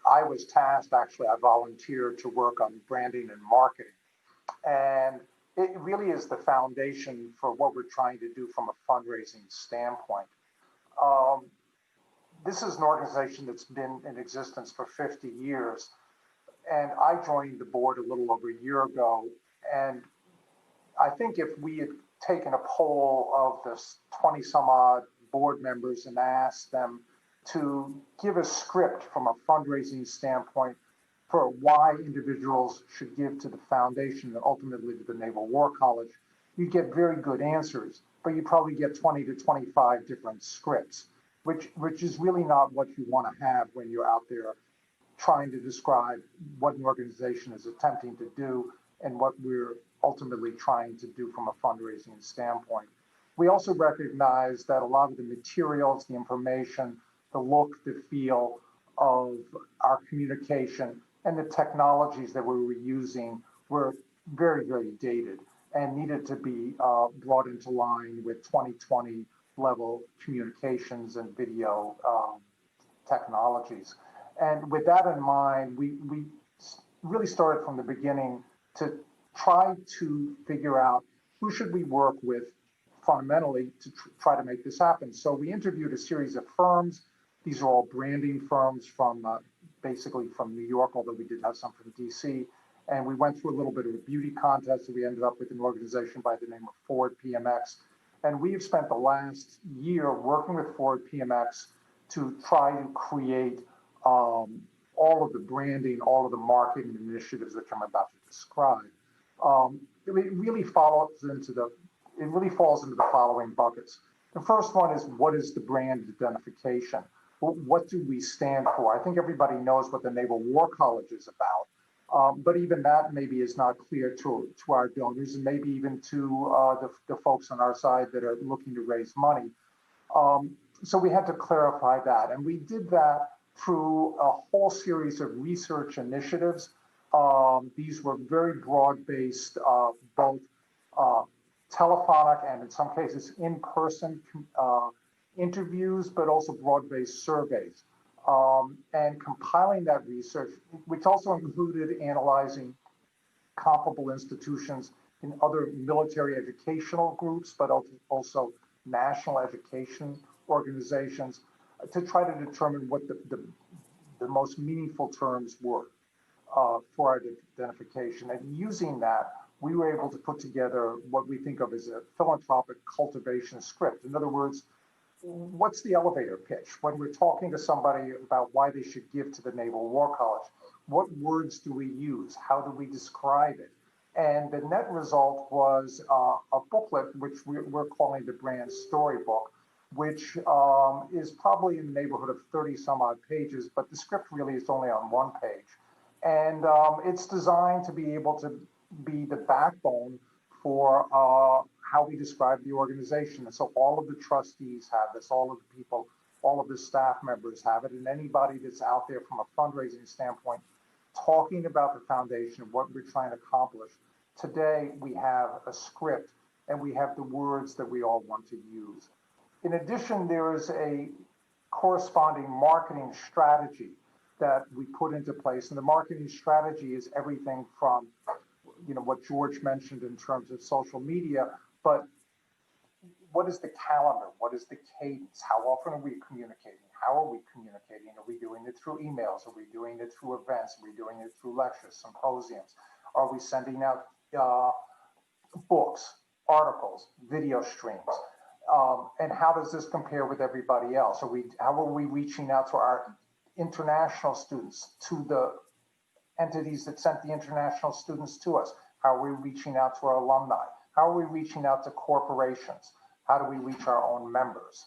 Speaker 6: I was tasked, actually, I volunteered to work on branding and marketing. And it really is the foundation for what we're trying to do from a fundraising standpoint. This is an organization that's been in existence for 50 years. And I joined the board a little over a year ago. And I think if we had taken a poll of the 20 some odd board members and asked them to give a script from a fundraising standpoint for why individuals should give to the foundation and ultimately to the Naval War College, you get very good answers, but you probably get 20 to 25 different scripts, which is really not what you want to have when you're out there trying to describe what an organization is attempting to do and what we're ultimately trying to do from a fundraising standpoint. We also recognize that a lot of the materials, the information, the look, the feel of our communication and the technologies that we were using were very, very dated and needed to be brought into line with 2020 level communications and video technologies. And with that in mind, we really started from the beginning to try to figure out who should we work with fundamentally to try to make this happen. So we interviewed a series of firms. These are all branding firms from basically from New York, although we did have some from DC. And we went through a little bit of a beauty contest, and we ended up with an organization by the name of Forward PMX. And we have spent the last year working with Forward PMX to try to create all of the branding, all of the marketing initiatives which I'm about to describe. It really falls into the following buckets. The first one is, what is the brand identification? What do we stand for? I think everybody knows what the Naval War College is about, but even that maybe is not clear to our donors, and maybe even to the folks on our side that are looking to raise money. So we had to clarify that, and we did that through a whole series of research initiatives. These were very broad-based, both telephonic and in some cases in-person interviews, but also broad-based surveys. And compiling that research, which also included analyzing comparable institutions in other military educational groups, but also national education organizations, to try to determine what the most meaningful terms were for our identification. And using that, we were able to put together what we think of as a philanthropic cultivation script. In other words, what's the elevator pitch? When we're talking to somebody about why they should give to the Naval War College, what words do we use? How do we describe it? And the net result was a booklet, which we're calling the brand storybook, which is probably in the neighborhood of 30 some odd pages, but the script really is only on one page. And it's designed to be able to be the backbone for how we describe the organization. And so all of the trustees have this, all of the people, all of the staff members have it, and anybody that's out there from a fundraising standpoint talking about the foundation and what we're trying to accomplish. Today, we have a script and we have the words that we all want to use. In addition, there is a corresponding marketing strategy that we put into place. And the marketing strategy is everything from, what George mentioned in terms of social media, but what is the calendar? What is the cadence? How often are we communicating? How are we communicating? Are we doing it through emails? Are we doing it through events? Are we doing it through lectures, symposiums? Are we sending out books, articles, video streams? And how does this compare with everybody else? How are we reaching out to our international students, to the entities that sent the international students to us? How are we reaching out to our alumni? How are we reaching out to corporations? How do we reach our own members?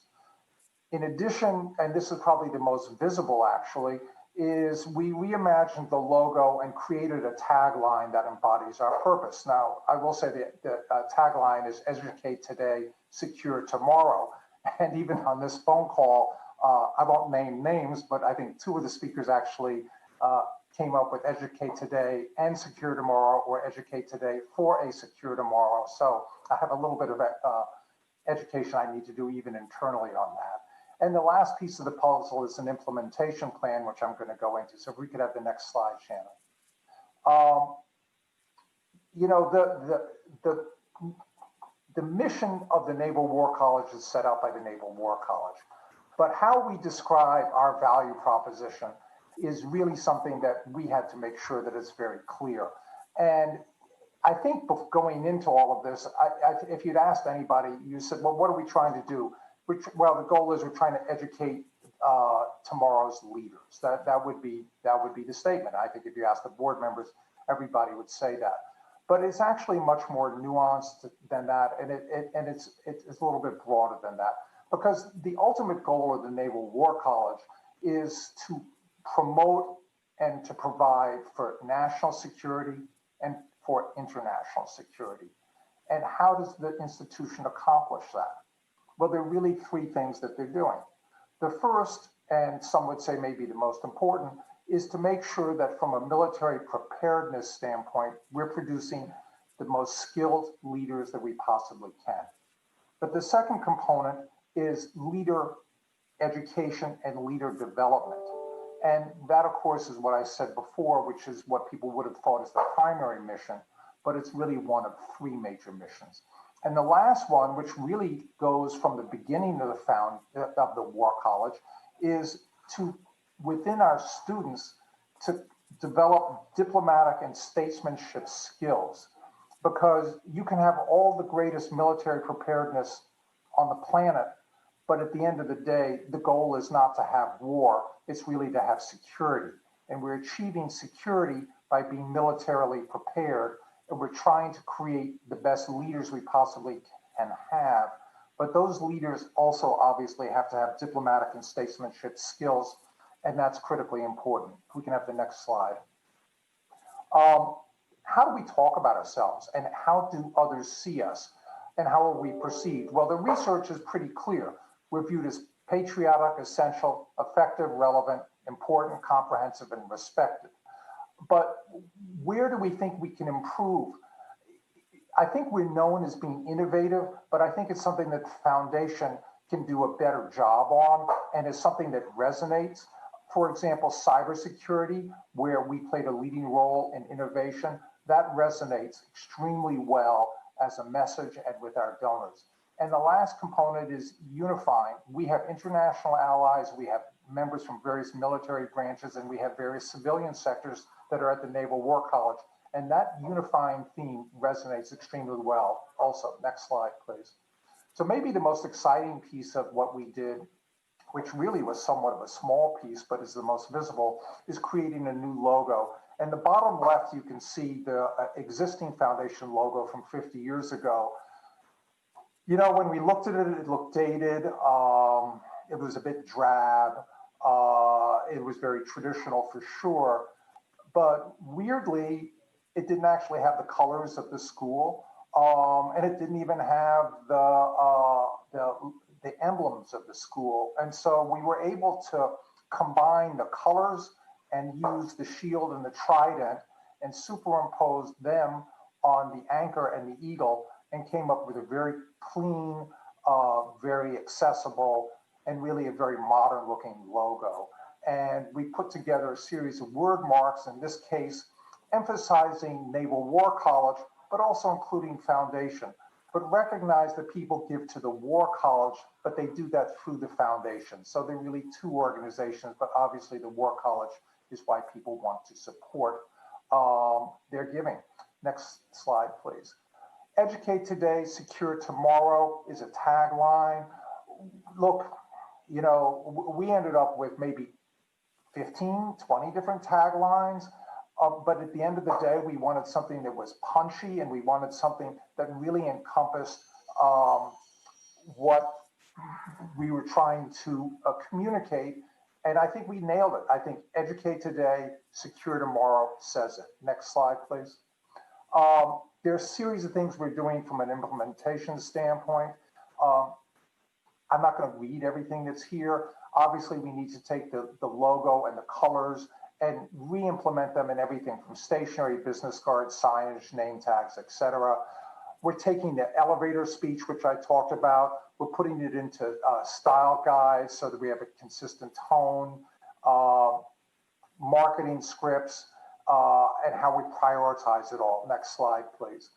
Speaker 6: In addition, and this is probably the most visible actually, is we reimagined the logo and created a tagline that embodies our purpose. Now, I will say that the tagline is educate today, secure tomorrow. And even on this phone call, I won't name names, but I think two of the speakers actually came up with educate today and secure tomorrow, or educate today for a secure tomorrow. So I have a little bit of education I need to do even internally on that. And the last piece of the puzzle is an implementation plan, which I'm going to go into. So if we could have the next slide, Shannon. The mission of the Naval War College is set out by the Naval War College. But how we describe our value proposition is really something that we had to make sure that it's very clear. And I think going into all of this, if you'd asked anybody, you said, well, what are we trying to do? Well, the goal is we're trying to educate tomorrow's leaders. That would be the statement. I think if you ask the board members, everybody would say that. But it's actually much more nuanced than that, and it's a little bit broader than that. Because the ultimate goal of the Naval War College is to promote and to provide for national security and for international security. And how does the institution accomplish that? Well, there are really three things that they're doing. The first, and some would say maybe the most important, is to make sure that from a military preparedness standpoint, we're producing the most skilled leaders that we possibly can. But the second component is leader education and leader development. And that, of course, is what I said before, which is what people would have thought is the primary mission, but it's really one of three major missions. And the last one, which really goes from the beginning of the War College, is to, within our students, to develop diplomatic and statesmanship skills. Because you can have all the greatest military preparedness on the planet, but at the end of the day, the goal is not to have war, it's really to have security. And we're achieving security by being militarily prepared, and we're trying to create the best leaders we possibly can have. But those leaders also obviously have to have diplomatic and statesmanship skills, and that's critically important. We can have the next slide. How do we talk about ourselves, and how do others see us, and how are we perceived? Well, the research is pretty clear. We're viewed as patriotic, essential, effective, relevant, important, comprehensive, and respected. But where do we think we can improve? I think we're known as being innovative, but I think it's something that the foundation can do a better job on, and is something that resonates. For example, cybersecurity, where we played a leading role in innovation, that resonates extremely well as a message and with our donors. And the last component is unifying. We have international allies, we have members from various military branches, and we have various civilian sectors that are at the Naval War College. And that unifying theme resonates extremely well. Also, next slide, please. So maybe the most exciting piece of what we did, which really was somewhat of a small piece, but is the most visible, is creating a new logo. And the bottom left, you can see the existing foundation logo from 50 years ago. You know, when we looked at it, it looked dated. It was a bit drab. It was very traditional for sure. But weirdly, it didn't actually have the colors of the school. And it didn't even have the emblems of the school. And so we were able to combine the colors and use the shield and the trident and superimpose them on the anchor and the eagle, and came up with a very clean, very accessible, and really a very modern looking logo. And we put together a series of word marks, in this case, emphasizing Naval War College, but also including foundation. But recognize that people give to the War College, but they do that through the foundation. So they're really two organizations, but obviously the War College is why people want to support their giving. Next slide, please. Educate today, secure tomorrow is a tagline. Look, you know, we ended up with maybe 15, 20 different taglines. But at the end of the day, we wanted something that was punchy, and we wanted something that really encompassed what we were trying to communicate. And I think we nailed it. I think educate today, secure tomorrow says it. Next slide, please. There are a series of things we're doing from an implementation standpoint. I'm not going to read everything that's here. Obviously, we need to take the logo and the colors and re-implement them in everything from stationery, business cards, signage, name tags, etc. We're taking the elevator speech, which I talked about. We're putting it into style guides so that we have a consistent tone, marketing scripts, and how we prioritize it all. Next slide, please.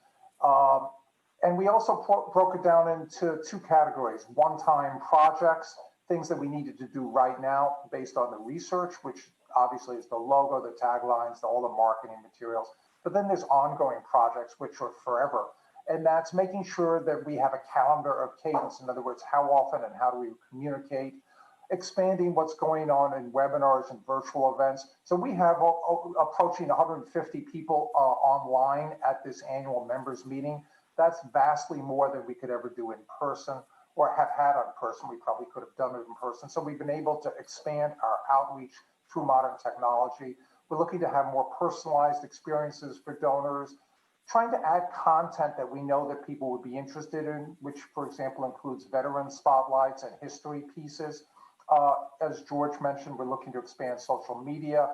Speaker 6: And we also broke it down into two categories: one-time projects, things that we needed to do right now based on the research, which obviously is the logo, the taglines, all the marketing materials. But then there's ongoing projects, which are forever. And that's making sure that we have a calendar of cadence. In other words, how often and how do we communicate, expanding what's going on in webinars and virtual events. So we have approaching 150 people online at this annual members meeting. That's vastly more than we could ever do in person or have had in person. We probably could have done it in person. So we've been able to expand our outreach through modern technology. We're looking to have more personalized experiences for donors, trying to add content that we know that people would be interested in, which, for example, includes veteran spotlights and history pieces. As George mentioned, we're looking to expand social media.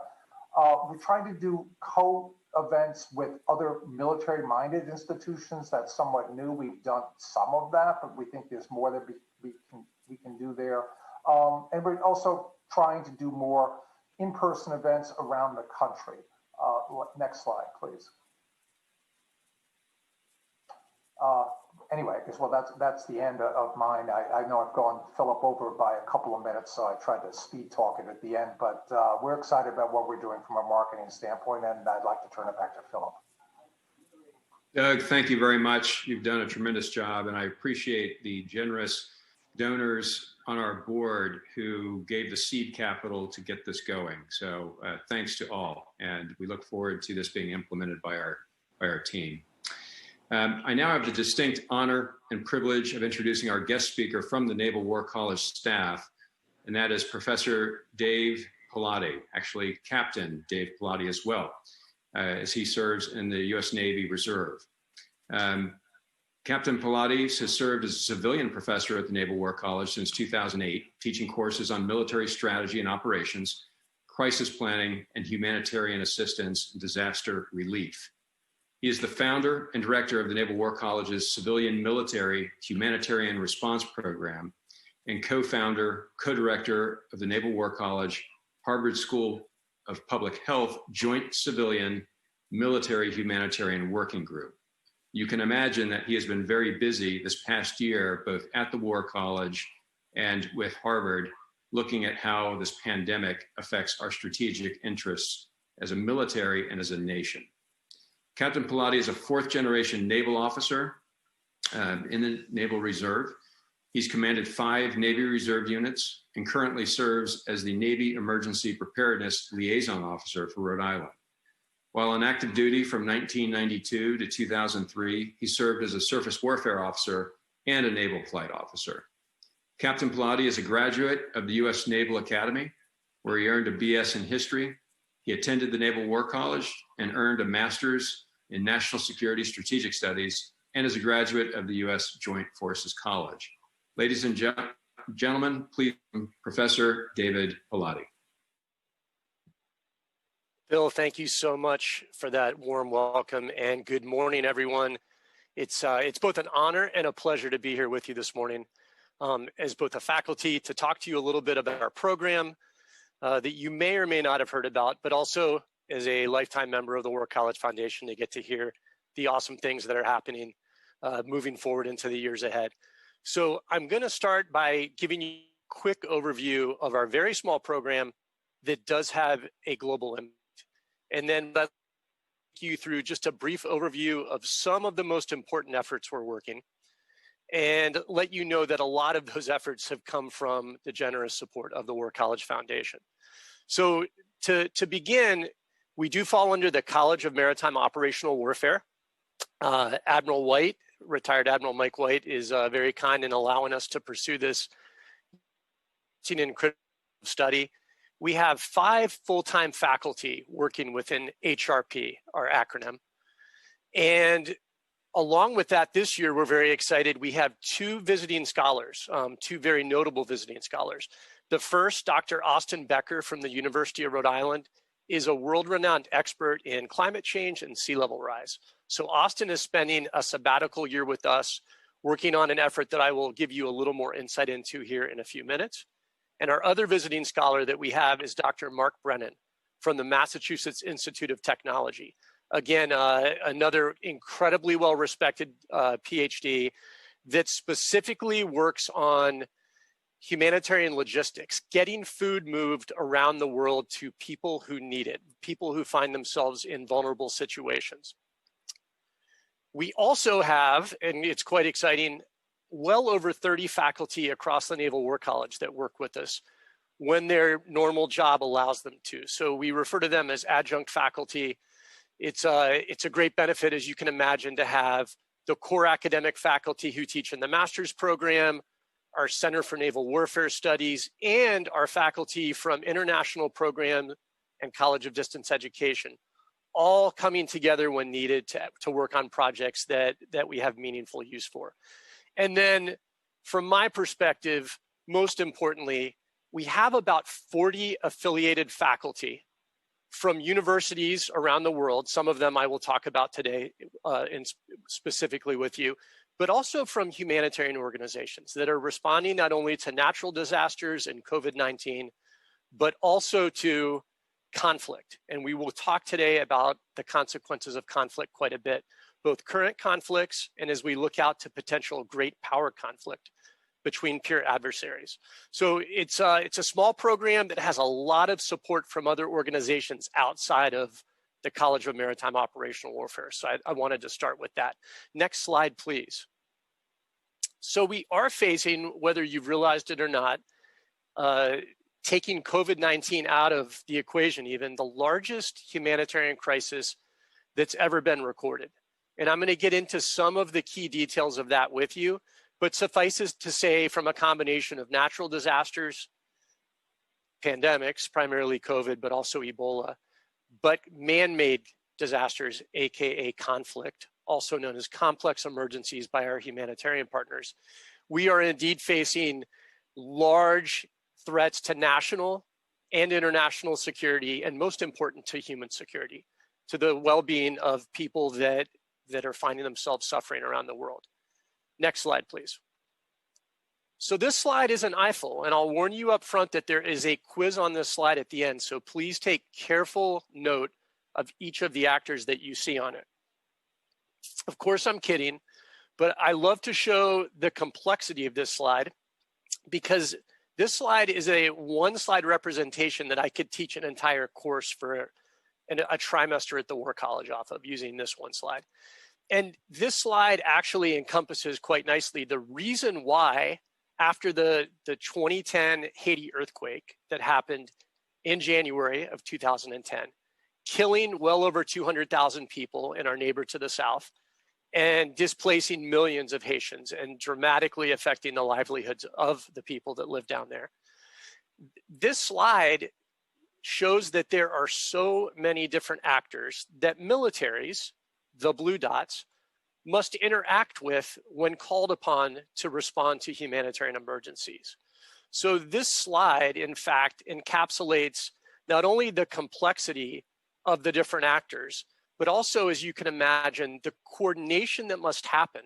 Speaker 6: We're trying to do co-events with other military-minded institutions. That's somewhat new. We've done some of that, but we think there's more that we can do there. And we're also trying to do more in-person events around the country. Next slide, please. anyway, well, that's the end of mine. I know I've gone Philip over by a couple of minutes, so I tried to speed talk it at the end, but we're excited about what we're doing from a marketing standpoint, and I'd like to turn it back to Philip.
Speaker 1: Doug, thank you very much. You've done a tremendous job, and I appreciate the generous donors on our board who gave the seed capital to get this going. So thanks to all, and we look forward to this being implemented by our team. I now have the distinct honor and privilege of introducing our guest speaker from the Naval War College staff, and that is Professor Dave Polatty, actually Captain Dave Polatty as well, as he serves in the U.S. Navy Reserve. Captain Polatty has served as a civilian professor at the Naval War College since 2008, teaching courses on military strategy and operations, crisis planning, and humanitarian assistance and disaster relief. He is the founder and director of the Naval War College's Civilian Military Humanitarian Response Program and co-founder, co-director of the Naval War College Harvard School of Public Health Joint Civilian Military Humanitarian Working Group. You can imagine that he has been very busy this past year, both at the War College and with Harvard, looking at how this pandemic affects our strategic interests as a military and as a nation. Captain Polatty is a fourth-generation naval officer in the Naval Reserve. He's commanded 5 Navy Reserve units and currently serves as the Navy Emergency Preparedness Liaison Officer for Rhode Island. While on active duty from 1992 to 2003, he served as a surface warfare officer and a naval flight officer. Captain Polatty is a graduate of the U.S. Naval Academy, where he earned a BS in history. He attended the Naval War College and earned a master's in National Security Strategic Studies and is a graduate of the U.S. Joint Forces College. Ladies and gentlemen, please welcome Professor David Polatty.
Speaker 7: Bill, thank you so much for that warm welcome, and good morning, everyone. It's both an honor and a pleasure to be here with you this morning as both a faculty to talk to you a little bit about our program that you may or may not have heard about, but also as a lifetime member of the War College Foundation to get to hear the awesome things that are happening moving forward into the years ahead. So I'm going to start by giving you a quick overview of our very small program that does have a global impact. And then let you through just a brief overview of some of the most important efforts we're working, and let you know that a lot of those efforts have come from the generous support of the War College Foundation. So to begin, we do fall under the College of Maritime Operational Warfare. Admiral White, retired Admiral Mike White, is very kind in allowing us to pursue this critical study. We have 5 full-time faculty working within HRP, our acronym. And along with that, this year, we're very excited. We have 2 visiting scholars, 2 very notable visiting scholars. The first, Dr. Austin Becker from the University of Rhode Island, is a world-renowned expert in climate change and sea level rise. So Austin is spending a sabbatical year with us, working on an effort that I will give you a little more insight into here in a few minutes. And our other visiting scholar that we have is Dr. Mark Brennan from the Massachusetts Institute of Technology. Again, another incredibly well-respected PhD that specifically works on humanitarian logistics, getting food moved around the world to people who need it, people who find themselves in vulnerable situations. We also have, and it's quite exciting, well over 30 faculty across the Naval War College that work with us when their normal job allows them to. So we refer to them as adjunct faculty. It's a great benefit, as you can imagine, to have the core academic faculty who teach in the master's program, our Center for Naval Warfare Studies, and our faculty from international program and College of Distance Education, all coming together when needed to work on projects that we have meaningful use for. And then from my perspective, most importantly, we have about 40 affiliated faculty from universities around the world. Some of them I will talk about today specifically with you, but also from humanitarian organizations that are responding not only to natural disasters and COVID-19, but also to conflict. And we will talk today about the consequences of conflict quite a bit. both current conflicts and as we look out to potential great power conflict between peer adversaries. So it's a small program that has a lot of support from other organizations outside of the College of Maritime Operational Warfare. So I wanted to start with that. Next slide, please. So we are facing, whether you've realized it or not, taking COVID-19 out of the equation even, the largest humanitarian crisis that's ever been recorded. And I'm going to get into some of the key details of that with you, but suffices to say from a combination of natural disasters, pandemics, primarily COVID, but also Ebola, but man-made disasters, AKA conflict, also known as complex emergencies by our humanitarian partners. We are indeed facing large threats to national and international security, and most important to human security, to the well-being of people that are finding themselves suffering around the world. Next slide, please. So this slide is an eyeful, and I'll warn you up front that there is a quiz on this slide at the end, so please take careful note of each of the actors that you see on it. Of course, I'm kidding, but I love to show the complexity of this slide because this slide is a one-slide representation that I could teach an entire course for a trimester at the War College off of using this one slide. And this slide actually encompasses quite nicely the reason why after the 2010 Haiti earthquake that happened in January of 2010, killing well over 200,000 people in our neighbor to the south and displacing millions of Haitians and dramatically affecting the livelihoods of the people that live down there. This slide shows that there are so many different actors that militaries, the blue dots, must interact with when called upon to respond to humanitarian emergencies. So this slide, in fact, encapsulates not only the complexity of the different actors, but also, as you can imagine, the coordination that must happen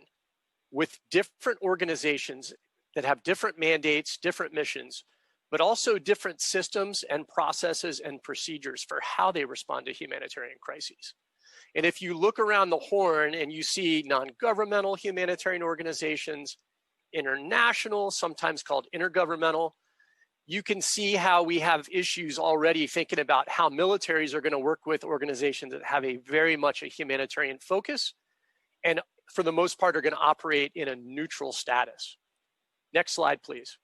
Speaker 7: with different organizations that have different mandates, different missions, but also different systems and processes and procedures for how they respond to humanitarian crises. And if you look around the horn and you see non-governmental humanitarian organizations, international, sometimes called intergovernmental, you can see how we have issues already thinking about how militaries are going to work with organizations that have a very much a humanitarian focus and for the most part are going to operate in a neutral status. Next slide, please.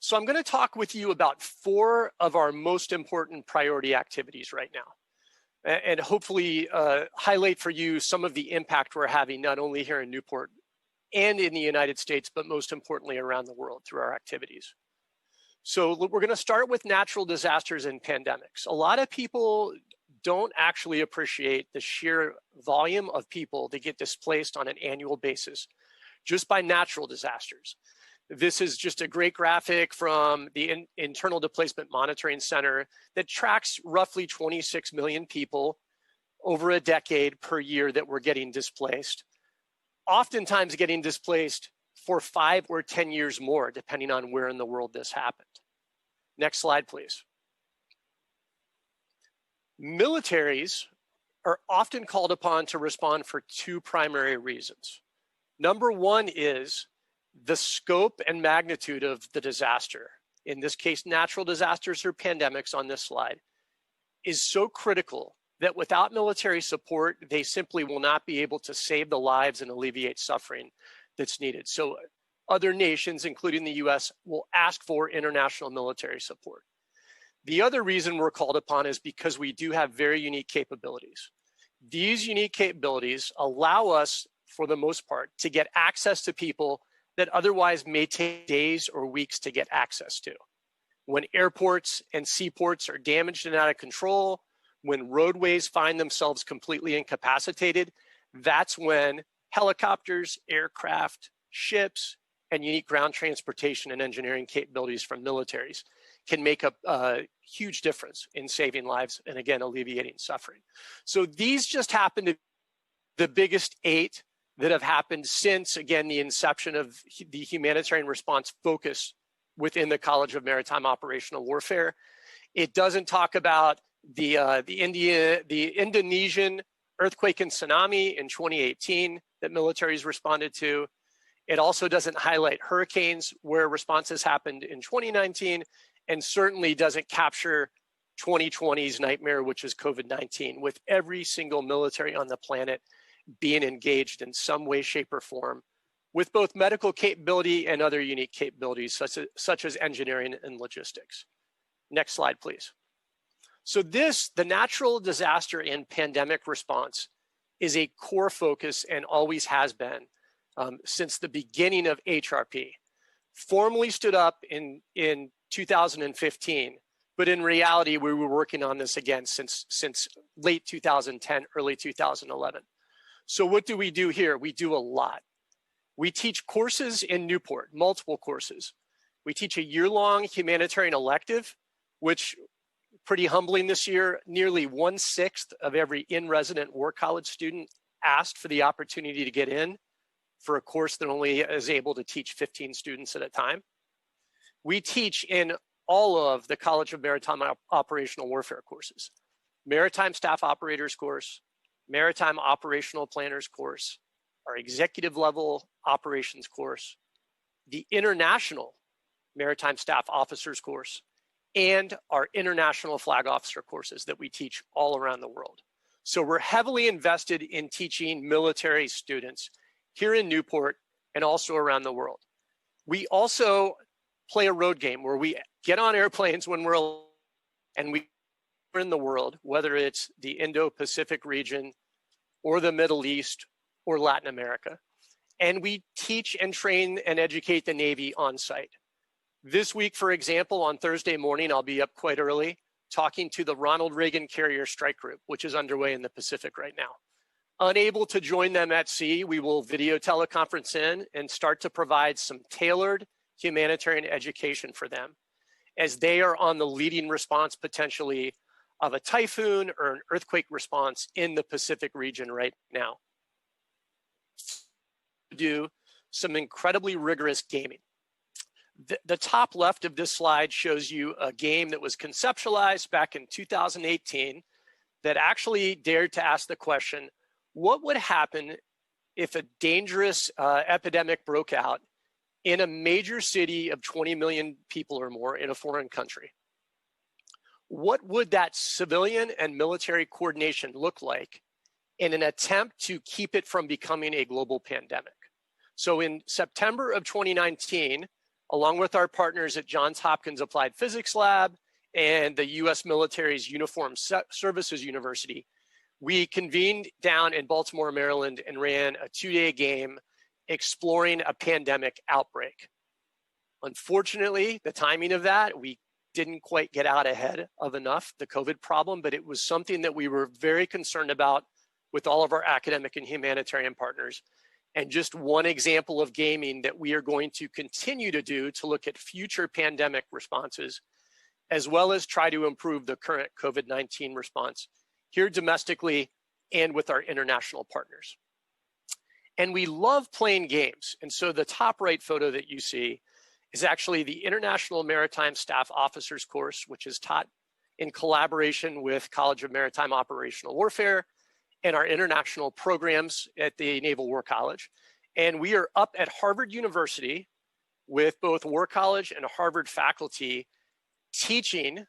Speaker 7: So I'm going to talk with you about 4 of our most important priority activities right now, and hopefully highlight for you some of the impact we're having not only here in Newport and in the United States, but most importantly around the world through our activities. So we're going to start with natural disasters and pandemics. A lot of people don't actually appreciate the sheer volume of people that get displaced on an annual basis just by natural disasters. This is just a great graphic from the Internal Displacement Monitoring Center that tracks roughly 26 million people over a decade per year that were getting displaced, oftentimes getting displaced for 5 or 10 years more, depending on where in the world this happened. Next slide, please. Militaries are often called upon to respond for 2 primary reasons. Number 1 is the scope and magnitude of the disaster, in this case, natural disasters or pandemics on this slide, is so critical that without military support, they simply will not be able to save the lives and alleviate suffering that's needed. So other nations, including the US, will ask for international military support. The other reason we're called upon is because we do have very unique capabilities. These unique capabilities allow us, for the most part, to get access to people that otherwise may take days or weeks to get access to. When airports and seaports are damaged and out of control, when roadways find themselves completely incapacitated, that's when helicopters, aircraft, ships, and unique ground transportation and engineering capabilities from militaries can make a huge difference in saving lives and, again, alleviating suffering. So these just happen to be the biggest 8 that have happened since, again, the inception of the humanitarian response focus within the College of Maritime Operational Warfare. It doesn't talk about the Indonesian earthquake and tsunami in 2018 that militaries responded to. It also doesn't highlight hurricanes where responses happened in 2019, and certainly doesn't capture 2020's nightmare, which is COVID-19, with every single military on the planet being engaged in some way, shape, or form with both medical capability and other unique capabilities, such as engineering and logistics. Next slide, please. So the natural disaster and pandemic response is a core focus and always has been since the beginning of HRP. Formally stood up in 2015, but in reality, we were working on this again since late 2010, early 2011. So what do we do here? We do a lot. We teach courses in Newport, multiple courses. We teach a year-long humanitarian elective, which pretty humbling this year, nearly 1/6 of every in-resident War College student asked for the opportunity to get in for a course that only is able to teach 15 students at a time. We teach in all of the College of Maritime Operational Warfare courses, Maritime Staff Operators course, Maritime Operational Planners course, our executive level operations course, the International Maritime Staff Officers course, and our International Flag Officer courses that we teach all around the world. So we're heavily invested in teaching military students here in Newport and also around the world. We also play a road game where we get on airplanes when we're in the world, whether it's the Indo-Pacific region or the Middle East or Latin America. And we teach and train and educate the Navy on site. This week, for example, on Thursday morning, I'll be up quite early talking to the Ronald Reagan Carrier Strike Group, which is underway in the Pacific right now. Unable to join them at sea, we will video teleconference in and start to provide some tailored humanitarian education for them as they are on the leading response potentially of a typhoon or an earthquake response in the Pacific region right now. Do some incredibly rigorous gaming. The top left of this slide shows you a game that was conceptualized back in 2018 that actually dared to ask the question, what would happen if a dangerous epidemic broke out in a major city of 20 million people or more in a foreign country? What would that civilian and military coordination look like in an attempt to keep it from becoming a global pandemic? So in September of 2019, along with our partners at Johns Hopkins Applied Physics Lab and the US military's Uniformed Services University, we convened down in Baltimore, Maryland, and ran a 2-day game exploring a pandemic outbreak. Unfortunately, the timing of that, we didn't quite get out ahead of enough, the COVID problem, but it was something that we were very concerned about with all of our academic and humanitarian partners. And just one example of gaming that we are going to continue to do to look at future pandemic responses, as well as try to improve the current COVID-19 response here domestically and with our international partners. And we love playing games. And so the top right photo that you see is actually the International Maritime Staff Officers course, which is taught in collaboration with College of Maritime Operational Warfare and our international programs at the Naval War College. And we are up at Harvard University with both War College and Harvard faculty teaching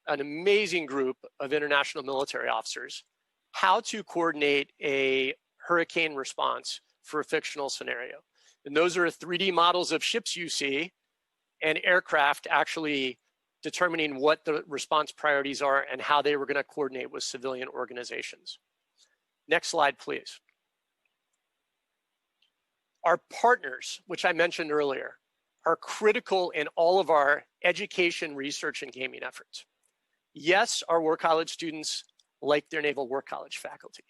Speaker 7: an amazing group of international military officers how to coordinate a hurricane response for a fictional scenario. And those are 3D models of ships you see and aircraft actually determining what the response priorities are and how they were going to coordinate with civilian organizations. Next slide, please. Our partners, which I mentioned earlier, are critical in all of our education, research, and gaming efforts. Yes, our War College students like their Naval War College faculty.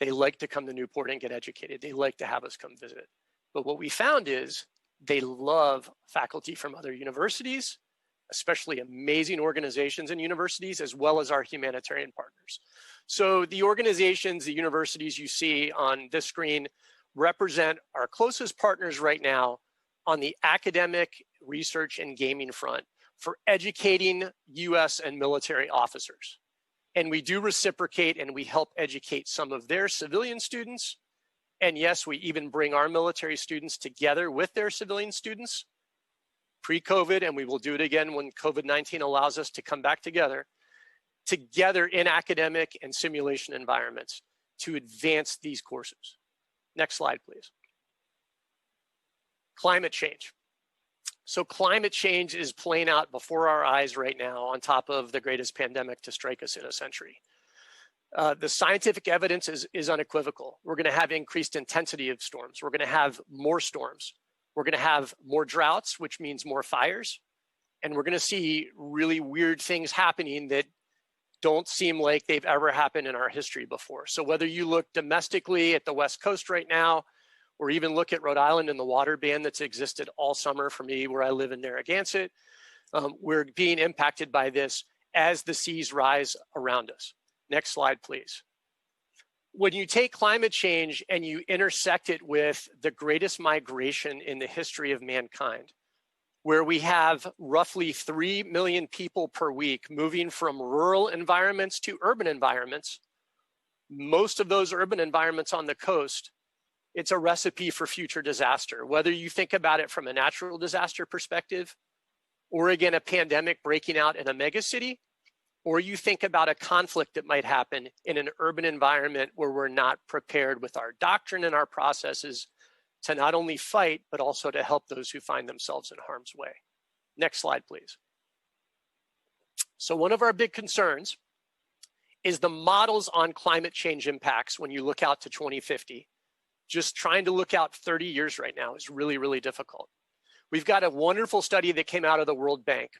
Speaker 7: They like to come to Newport and get educated. They like to have us come visit. But what we found is they love faculty from other universities, especially amazing organizations and universities, as well as our humanitarian partners. So the organizations, the universities you see on this screen represent our closest partners right now on the academic, research, and gaming front for educating US and military officers. And we do reciprocate and we help educate some of their civilian students. And yes, we even bring our military students together with their civilian students pre-COVID, and we will do it again when COVID-19 allows us to come back together in academic and simulation environments to advance these courses. Next slide, please. Climate change. So climate change is playing out before our eyes right now on top of the greatest pandemic to strike us in a century. The scientific evidence is unequivocal. We're going to have increased intensity of storms. We're going to have more storms. We're going to have more droughts, which means more fires. And we're going to see really weird things happening that don't seem like they've ever happened in our history before. So whether you look domestically at the West Coast right now, or even look at Rhode Island and the water ban that's existed all summer for me where I live in Narragansett, we're being impacted by this as the seas rise around us. Next slide, please. When you take climate change and you intersect it with the greatest migration in the history of mankind, where we have roughly 3 million people per week moving from rural environments to urban environments, most of those urban environments on the coast, it's a recipe for future disaster. Whether you think about it from a natural disaster perspective, or again, a pandemic breaking out in a megacity, or you think about a conflict that might happen in an urban environment where we're not prepared with our doctrine and our processes to not only fight, but also to help those who find themselves in harm's way. Next slide, please. So one of our big concerns is the models on climate change impacts when you look out to 2050. Just trying to look out 30 years right now is really, really difficult. We've got a wonderful study that came out of the World Bank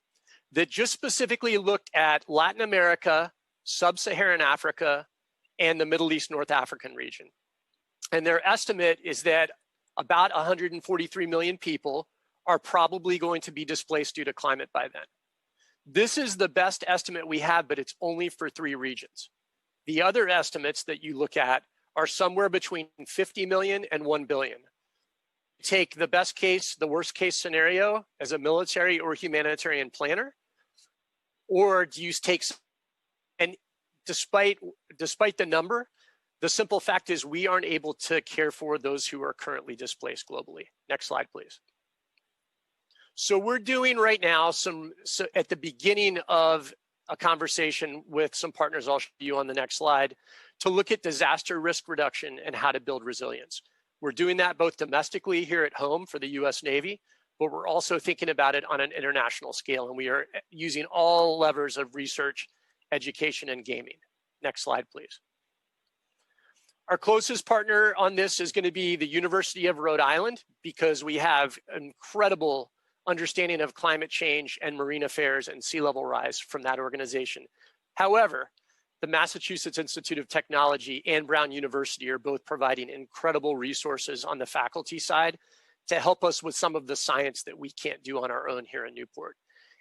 Speaker 7: that just specifically looked at Latin America, Sub-Saharan Africa, and the Middle East North African region. And their estimate is that about 143 million people are probably going to be displaced due to climate by then. This is the best estimate we have, but it's only for 3 regions. The other estimates that you look at are somewhere between 50 million and 1 billion. Take the best case, the worst case scenario as a military or humanitarian planner, or do you take, and despite the number, the simple fact is we aren't able to care for those who are currently displaced globally. Next slide, please. So we're doing right now at the beginning of a conversation with some partners I'll show you on the next slide to look at disaster risk reduction and how to build resilience. We're doing that both domestically here at home for the US Navy, but we're also thinking about it on an international scale, and we are using all levers of research, education, and gaming. Next slide, please. Our closest partner on this is going to be the University of Rhode Island, because we have incredible understanding of climate change and marine affairs and sea level rise from that organization. However, the Massachusetts Institute of Technology and Brown University are both providing incredible resources on the faculty side to help us with some of the science that we can't do on our own here in Newport.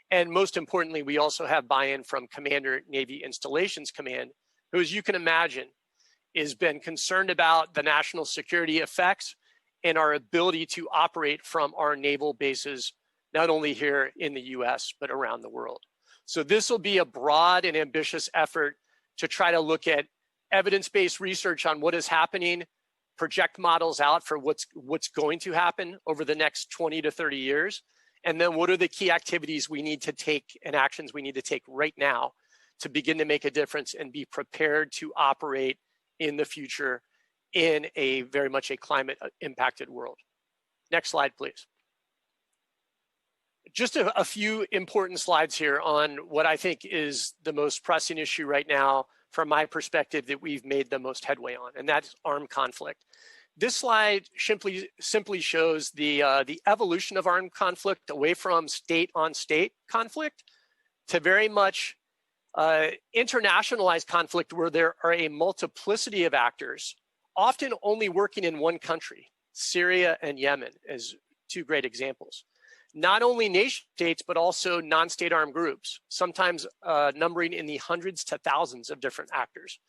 Speaker 7: And most importantly, we also have buy-in from Commander Navy Installations Command, who, as you can imagine, has been concerned about the national security effects and our ability to operate from our naval bases, not only here in the US, but around the world. So this will be a broad and ambitious effort to try to look at evidence-based research on what is happening, project models out for what's going to happen over the next 20 to 30 years, and then what are the key activities we need to take and actions we need to take right now to begin to make a difference and be prepared to operate in the future in a very much a climate impacted world. Next slide, please. Just a few important slides here on what I think is the most pressing issue right now from my perspective that we've made the most headway on, and that's armed conflict. This slide simply shows the evolution of armed conflict away from state-on-state conflict to very much internationalized conflict where there are a multiplicity of actors, often only working in one country, Syria and Yemen as 2 great examples. Not only nation states, but also non-state armed groups, sometimes numbering in the hundreds to thousands of different actors.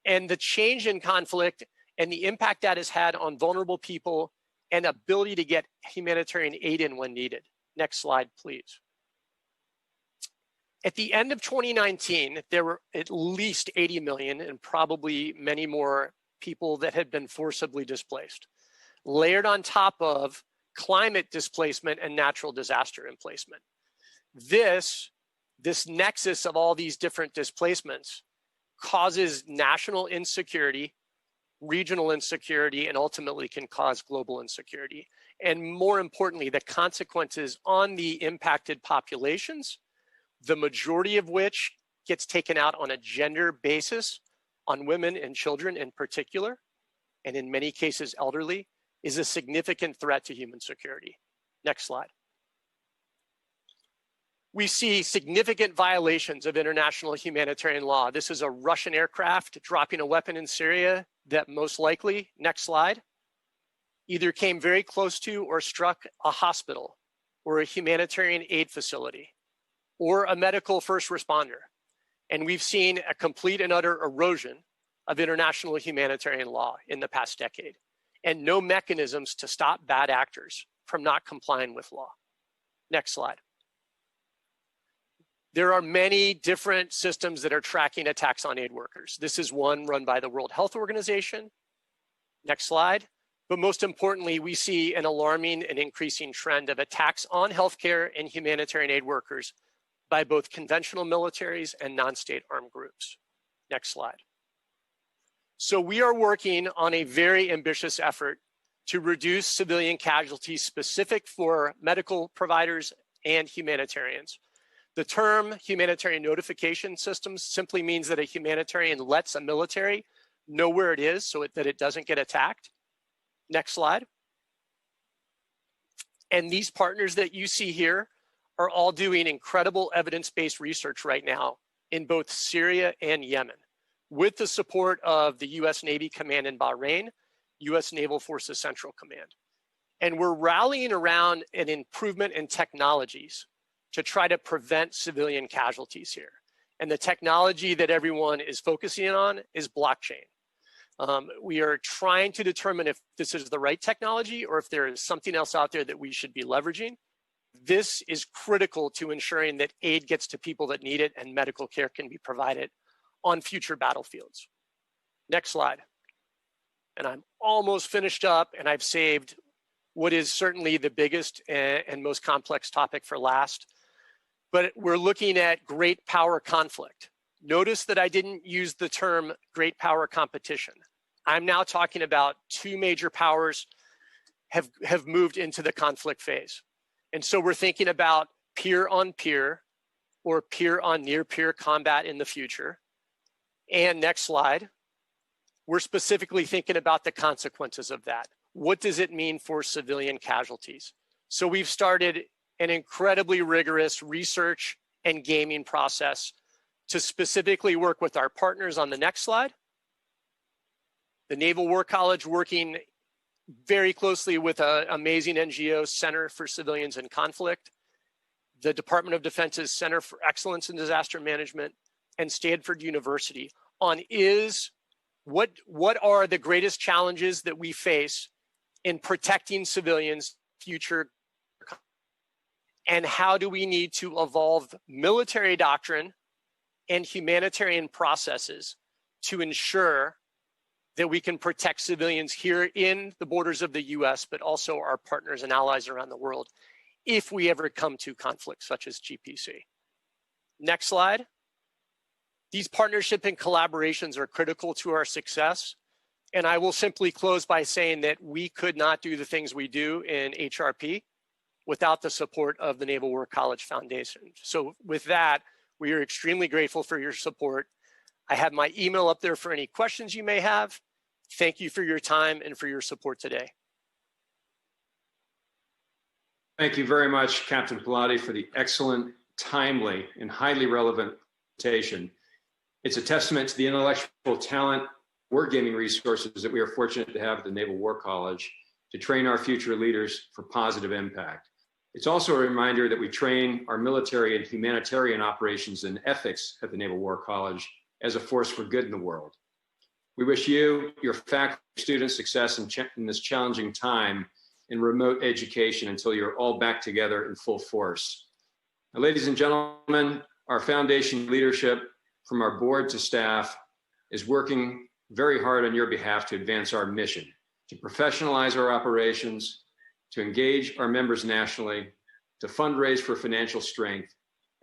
Speaker 7: And the change in conflict and the impact that has had on vulnerable people and ability to get humanitarian aid in when needed. Next slide, please. At the end of 2019, there were at least 80 million and probably many more people that had been forcibly displaced, layered on top of climate displacement and natural disaster displacement. This nexus of all these different displacements causes national insecurity, regional insecurity, and ultimately can cause global insecurity. And more importantly, the consequences on the impacted populations, the majority of which gets taken out on a gender basis, on women and children in particular, and in many cases elderly, is a significant threat to human security. Next slide. We see significant violations of international humanitarian law. This is a Russian aircraft dropping a weapon in Syria that most likely, next slide, either came very close to or struck a hospital or a humanitarian aid facility or a medical first responder. And we've seen a complete and utter erosion of international humanitarian law in the past decade, and no mechanisms to stop bad actors from not complying with law. Next slide. There are many different systems that are tracking attacks on aid workers. This is one run by the World Health Organization. Next slide. But most importantly, we see an alarming and increasing trend of attacks on healthcare and humanitarian aid workers by both conventional militaries and non-state armed groups. Next slide. So we are working on a very ambitious effort to reduce civilian casualties specific for medical providers and humanitarians. The term humanitarian notification systems simply means that a humanitarian lets a military know where it is so that it doesn't get attacked. Next slide. And these partners that you see here are all doing incredible evidence-based research right now in both Syria and Yemen, with the support of the US Navy Command in Bahrain, US Naval Forces Central Command. And we're rallying around an improvement in technologies to try to prevent civilian casualties here. And the technology that everyone is focusing on is blockchain. We are trying to determine if this is the right technology or if there is something else out there that we should be leveraging. This is critical to ensuring that aid gets to people that need it and medical care can be provided on future battlefields. Next slide. And I'm almost finished up, and I've saved what is certainly the biggest and most complex topic for last. But we're looking at great power conflict. Notice that I didn't use the term great power competition. I'm now talking about two major powers have moved into the conflict phase. And so we're thinking about peer on peer or peer on near peer combat in the future. And next slide, we're specifically thinking about the consequences of that. What does it mean for civilian casualties? So we've started an incredibly rigorous research and gaming process to specifically work with our partners on the next slide. The Naval War College working very closely with an amazing NGO, Center for Civilians in Conflict, the Department of Defense's Center for Excellence in Disaster Management, and Stanford University on what are the greatest challenges that we face in protecting civilians' future, and how do we need to evolve military doctrine and humanitarian processes to ensure that we can protect civilians here in the borders of the US, but also our partners and allies around the world if we ever come to conflicts such as GPC. Next slide. These partnerships and collaborations are critical to our success. And I will simply close by saying that we could not do the things we do in HRP without the support of the Naval War College Foundation. So with that, we are extremely grateful for your support. I have my email up there for any questions you may have. Thank you for your time and for your support today.
Speaker 1: Thank you very much, Captain Polatty, for the excellent, timely, and highly relevant presentation. It's a testament to the intellectual talent, wargaming resources that we are fortunate to have at the Naval War College to train our future leaders for positive impact. It's also a reminder that we train our military and humanitarian operations in ethics at the Naval War College as a force for good in the world. We wish you, your faculty, students success in this challenging time in remote education until you're all back together in full force. Now, ladies and gentlemen, Our foundation leadership, from our board to staff, is working very hard on your behalf to advance our mission, to professionalize our operations, to engage our members nationally, to fundraise for financial strength,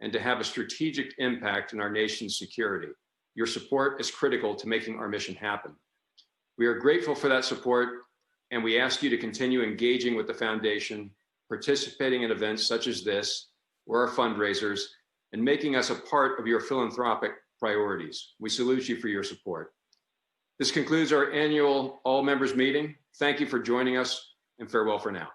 Speaker 1: and to have a strategic impact in our nation's security. Your support is critical to making our mission happen. We are grateful for that support, and we ask you to continue engaging with the foundation, participating in events such as this, or our fundraisers, and making us a part of your philanthropic priorities. We salute you for your support. This concludes our annual all members meeting. Thank you for joining us, and farewell for now.